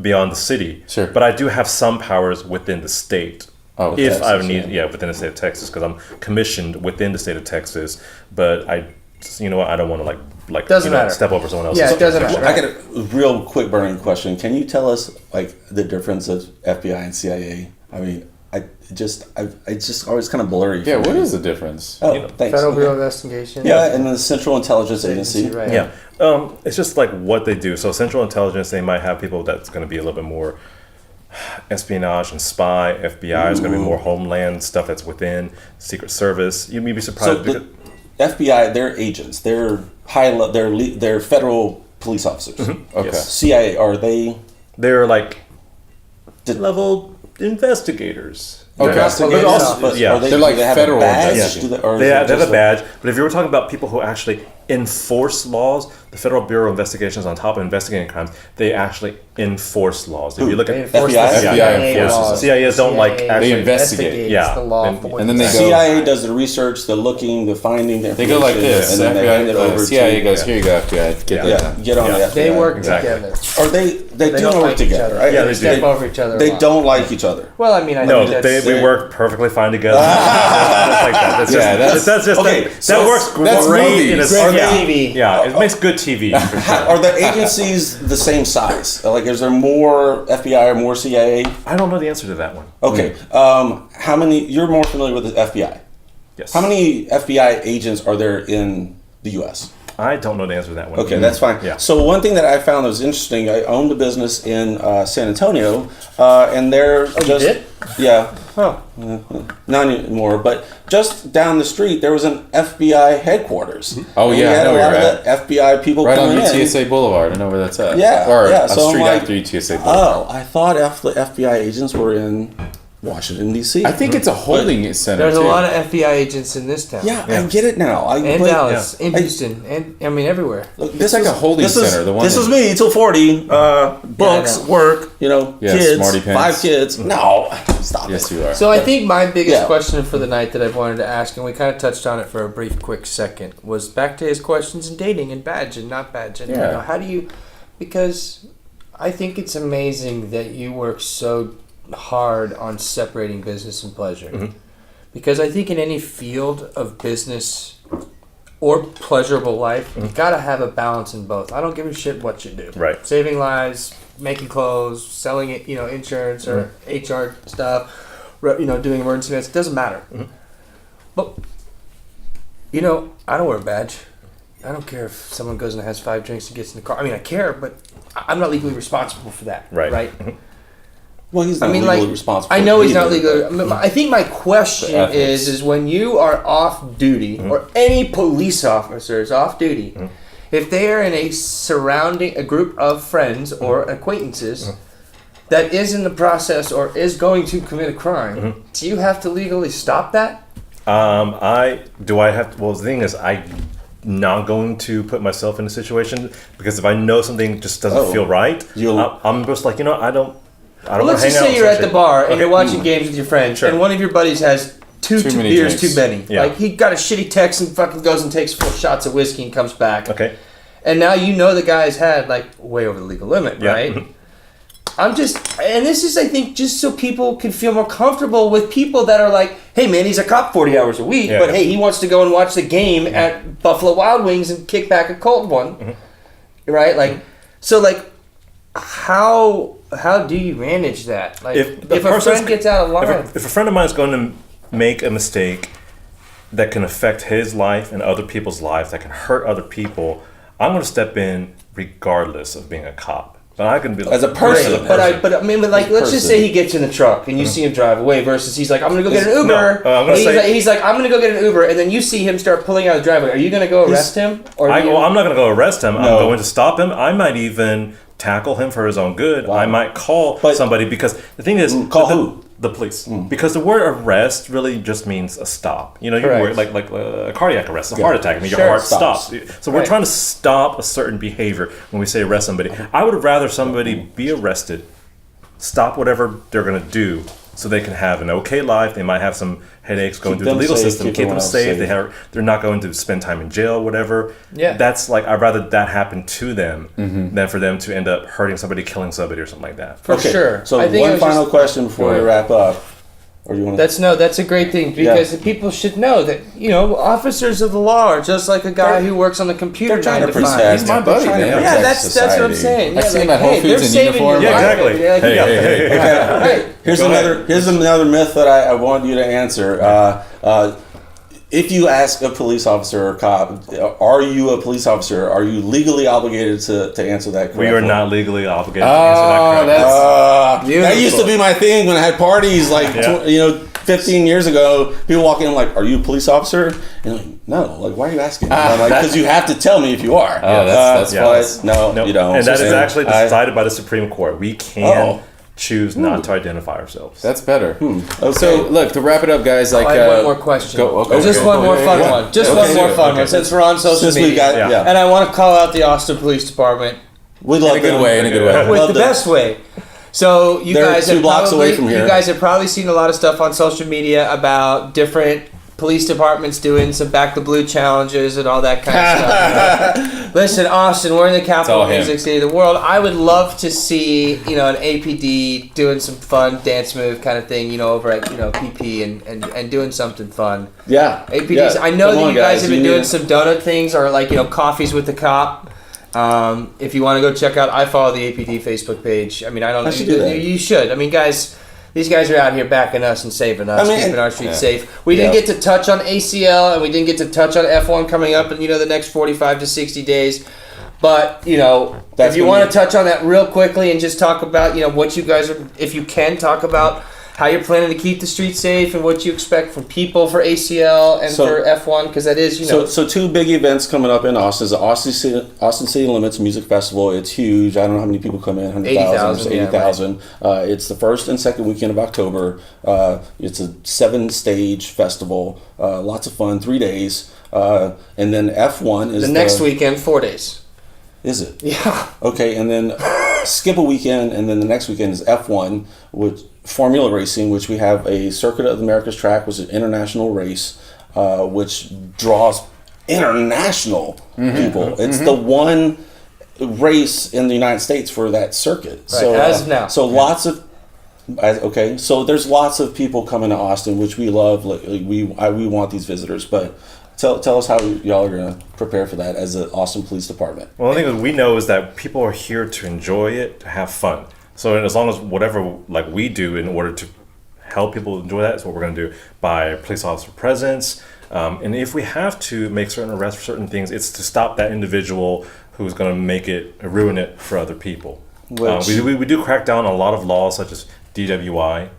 beyond the city. Sure. But I do have some powers within the state. Oh, if Texas, I need, yeah. within the state of Texas, because I'm commissioned within the state of Texas. But you know what, I don't want to like Doesn't matter. step over someone else's. Yeah, it doesn't jurisdiction. matter. I got a real quick burning question. Can you tell us like the difference of FBI and CIA? I mean, I just always kind of blurry. Yeah, for what me. is the difference? Oh, You know, thanks. Federal Bureau of Okay. Investigation. Yeah, and the Central Intelligence Agency. right. Yeah, it's just like what they do. So Central Intelligence, they might have people that's going to be a little bit more espionage and spy. FBI is going to be more homeland stuff that's within Secret Service. You may be So surprised. the FBI, they're agents. They're they're federal police officers. Okay. Yes. CIA, are they? they're like Did- level investigators. Okay. Investigators, But also- but yeah. are they, They're do like they have federal a badge? investigators. Or is They it have just a badge, but if you were talking about people who actually enforce laws, the Federal Bureau of Investigations, on top of investigating crimes, they actually enforce laws. If you look They at enforce FBI? the FBI enforces laws. them. CIAs don't like CIA actually- They investigate. Yeah. the law. And then they go- CIA does the research, the looking, the finding, the They go like information, this. and then they hand it over CIA to goes, here you go, FBI. Get that yeah, done. get on Yeah. the FBI. They work Exactly. together. Or they do don't work like each together, other. right? Yeah, they They step do. over each other. a They lot. don't like each other. Well, I mean, I No, think that's, we work perfectly fine together. Just like that. That's Yeah, just, that's- okay, that so works that's great movies. in a Great yeah. TV. Yeah, it makes good TV for sure. Are the agencies the same size? Like, is there more FBI or more CIA? I don't know the answer to that one. Okay. How many? You're more familiar with the FBI. Yes. How many FBI agents are there in the U.S.? I don't know the answer to that one. Okay, that's fine. Yeah. So one thing that I found that was interesting, I owned a business in San Antonio, and they're just did? yeah, Huh. not anymore. But just down the street, there was an FBI headquarters. Oh, And yeah, we I had know a where lot you're of the FBI people Right on coming in. UTSA Boulevard. I know where that's at. Yeah, Or yeah. a So I'm street like, after UTSA Boulevard. Oh, I thought FBI agents were in Washington D.C. I think it's a holding center. There's a too. lot of FBI agents in this town. Yeah, I get it now. And but- Dallas, and I- Houston, and I mean everywhere. Look, It's like a holding this is- center, the one this that- is me till 40. Books, know. work, Yeah, kids, smarty pants. 5 kids. No, stop Yes, it. you are. So I think my biggest Yeah. question for the night that I've wanted to ask, and we kind of touched on it for a brief, quick second, was back to his questions in dating and badge and not badge. And Yeah. how do you? Because I think it's amazing that you work so hard on separating business and pleasure. Mm-hmm. Because I think in any field of business or pleasurable life, you gotta have a balance in both. I don't give a shit what you do. Right. Saving lives, making clothes, selling it, insurance or HR stuff, doing emergency events. It doesn't matter. But I don't wear a badge. I don't care if someone goes and has 5 drinks and gets in the car. I mean, I care, but I'm not legally responsible for that. Right. Right. Well, he's not I mean, legally like, responsible. I for know it he's not either, legally. I think my question The ethics. is when you are off duty, or any police officer is off duty, if they are in a group of friends or acquaintances that is in the process or is going to commit a crime, do you have to legally stop that? Well, the thing is, I'm not going to put myself in a situation because if I know something just doesn't Oh. feel right, You'll- I'm just like, I don't. Well, let's wanna just hang out say with you're at such the a- bar and Okay. you're watching games with your friends, Sure. and one of your buddies has two Too many beers drinks. too many. Yeah. Like he got a shitty text and fucking goes and takes 4 shots of whiskey and comes back. Okay. And now the guy's had like way over the legal limit, Yeah. right? And this is, I think, just so people can feel more comfortable with people that are like, hey man, he's a cop 40 hours a week, Yeah, but yeah. hey, he wants to go and watch the game at Buffalo Wild Wings and kick back a cold one, right? Like, so like, how do you manage that? Like, If the if a person's- friend gets out of line, If a friend of mine is going to make a mistake that can affect his life and other people's lives, that can hurt other people, I'm going to step in regardless of being a cop. But I can be like, As a person. Great, but I mean, like, let's just say he gets in the truck and you see him drive away versus he's like, I'm gonna go get an Uber. No, I'm gonna he's, say- like, he's like, I'm gonna go get an Uber, and then you see him start pulling out of the driveway. Are you gonna go arrest him? Or I'm not going to go arrest him. I'm No. going to stop him. I might even tackle him for his own good. I might call But- somebody because the thing is, Call who? The police. Because the word arrest really just means a stop. You Correct. word like a cardiac arrest, a heart attack. I mean, Sure. your heart Stops. stops. So we're Right. trying to stop a certain behavior when we say arrest somebody. I would rather somebody be arrested, stop whatever they're going to do, so they can have an okay life. They might have some headaches going Keep through the them legal safe, system, keep keep them everyone else safe. safe. They're not going to spend time in jail, whatever. Yeah. That's like, I'd rather that happen to them than for them to end up hurting somebody, killing somebody, or something like that. for sure. So I think it one was final just- question before we wrap up. Or you want to? That's a great thing because people should know that officers of the law are just like a guy who works on the computer. They're trying 9 to to 5. protect. He's my buddy, they're trying to man. protect Yeah, that's what I'm society. saying. I Yeah, see him like, at Whole hey, they're Foods in saving uniform. your Yeah, life. exactly. They're like, Hey, yeah. hey, hey. Okay, here's Go another ahead. here's another myth that I want you to answer. If you ask a police officer or cop, are you a police officer? Are you legally obligated to answer that correctly? We are not legally obligated to answer that correctly. that's That used to be my thing when I had parties, like Yeah. 15 years ago. People walk in like, "Are you a police officer?" And I'm like, "No." Like, why are you asking? I'm like, because you have to tell me if you are. Oh, that's but false. no, Nope. you don't. And that is And actually decided by the Supreme Court. We can choose not to identify ourselves. That's better. Okay. So look, to wrap it up, guys. Like I have one more question. Just one more fun one. Just one more fun one. Since we're on social Since we media, got and I want to call out the Austin Police Department we love In a good them. way. In a good way. with Love the them. best way. So you They're guys 2 have blocks probably, away from here. You guys have probably seen a lot of stuff on social media about different police departments doing some Back the Blue challenges and all that kind of stuff. Listen, Austin, we're in the capital all him. music city of the world. I would love to see, an APD doing some fun dance move kind of thing, over at, PP and doing something fun. Yeah. APDs. Yeah. I know Come that on, you guys have been need doing it. some donut things or coffees with the cop. If you want to go check out, I follow the APD Facebook page. I mean, I don't know. I should do that. You should. I mean, guys, these guys are out here backing us and saving us, keeping our streets safe. We didn't get to touch on ACL and we didn't get to touch on F1 coming up in, the next 45 to 60 days. But, if you want to touch on that real quickly and just talk about, what you guys are, if you can talk about how you're planning to keep the streets safe and what you expect from people for ACL and for F1, because that is, So 2 big events coming up in Austin. Is the Austin City Limits Music Festival. It's huge. I don't know how many people come in, 100,000, 80,000. It's the first and second weekend of October. It's a 7-stage festival. Lots of fun, 3 days. And then F1 is the next weekend, 4 days. Is it? Yeah. Okay, and then skip a weekend, and then the next weekend is F1, which Formula Racing, which we have a Circuit of the Americas track, which is an international race, which draws international people. It's the one race in the United States for that circuit. Right, as of now. So lots of so there's lots of people coming to Austin, which we love. We want these visitors, but. Tell us how y'all are going to prepare for that as the Austin Police Department. Well, the thing that we know is that people are here to enjoy it, to have fun. So as long as whatever we do in order to help people enjoy that is what we're going to do by police officer presence. And if we have to make certain arrests for certain things, it's to stop that individual who's going to ruin it for other people. We do crack down on a lot of laws such as DWI.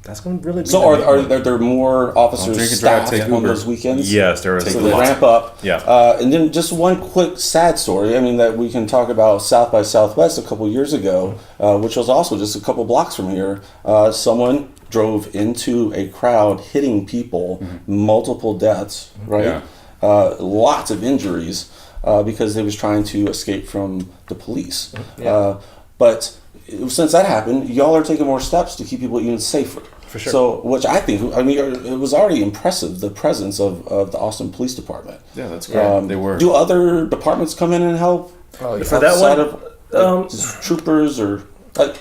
That's going to really be So are there more officers staffed on those weekends? Yes, there is. So they ramp up. Yeah. And then just one quick sad story, that we can talk about South by Southwest a couple years ago, which was also just a couple blocks from here. Someone drove into a crowd, hitting people, multiple deaths, right? Yeah. Lots of injuries because they was trying to escape from the police. Yeah. But since that happened, y'all are taking more steps to keep people even safer. For sure. So, which I think, it was already impressive, the presence of the Austin Police Department. Yeah, that's great. They were. Do other departments come in and help? For that one, Just troopers or I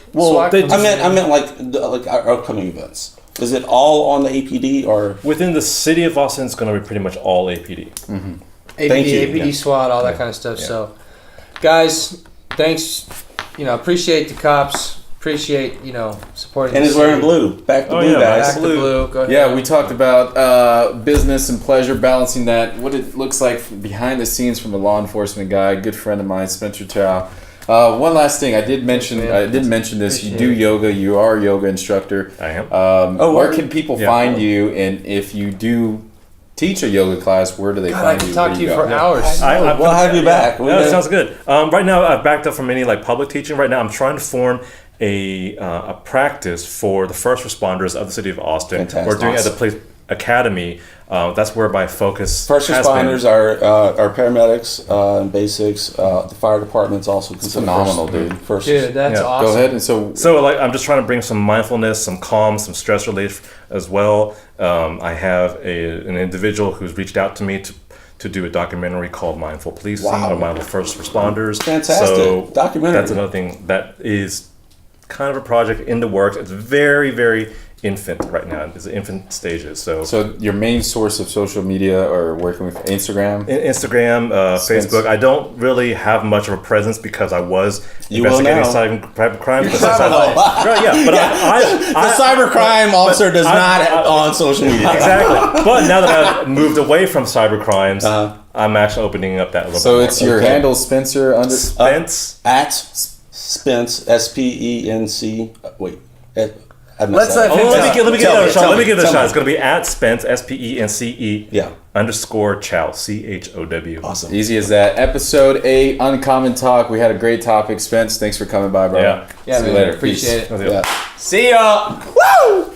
meant like our upcoming events. Is it all on the APD or within the city of Austin? It's going to be pretty much all APD. APD, Thank you. APD, SWAT, all that kind of stuff. Yeah. So, guys, thanks. Appreciate the cops. Appreciate, supporting. And he's wearing blue. Back to blue, guys. Back to blue. Go ahead. Yeah, we talked about business and pleasure, balancing that. What it looks like behind the scenes from a law enforcement guy, good friend of mine, Spencer Chow. One last thing, I didn't mention this. You do yoga. You are a yoga instructor. I am. Where can people find you? And if you do teach a yoga class, where do they God, find I you? could talk to you for hours. We'll have you back. That sounds good. Right now, I've backed up from any public teaching. Right now, I'm trying to form a practice for the first responders of the city of Austin. Fantastic. We're doing it at the Police Academy. That's where my focus First has responders been. are paramedics and basics. The fire department's also considered phenomenal, dude. First. Dude, that's awesome. Go ahead. And so I'm just trying to bring some mindfulness, some calm, some stress relief as well. I have an individual who's reached out to me to do a documentary called Mindful Policing or Mindful First Responders. Fantastic. So documentary. That's another thing that is kind of a project in the works. It's very, very infant right now. It's infant stages. So your main source of social media or working with Instagram? Instagram, Facebook. I don't really have much of a presence because I was investigating cyber crime. The cybercrime officer does not on social media. Exactly. But now that I've moved away from cyber crimes, I'm actually opening up that a little bit. So it's your handle, Spencer Spence at Spence SPENC. I messed Let's that up. let him Let me give it a shot. Let me give it a tell shot. me. It's going to be at Spence, Spence, Yeah. _ Chow, CHOW. Awesome. Easy as that. Episode 8, Uncommon Talk. We had a great topic. Spence, thanks for coming by, bro. Yeah. Yeah, See you man. later. Appreciate Peace. it. Yeah. See ya. Woo!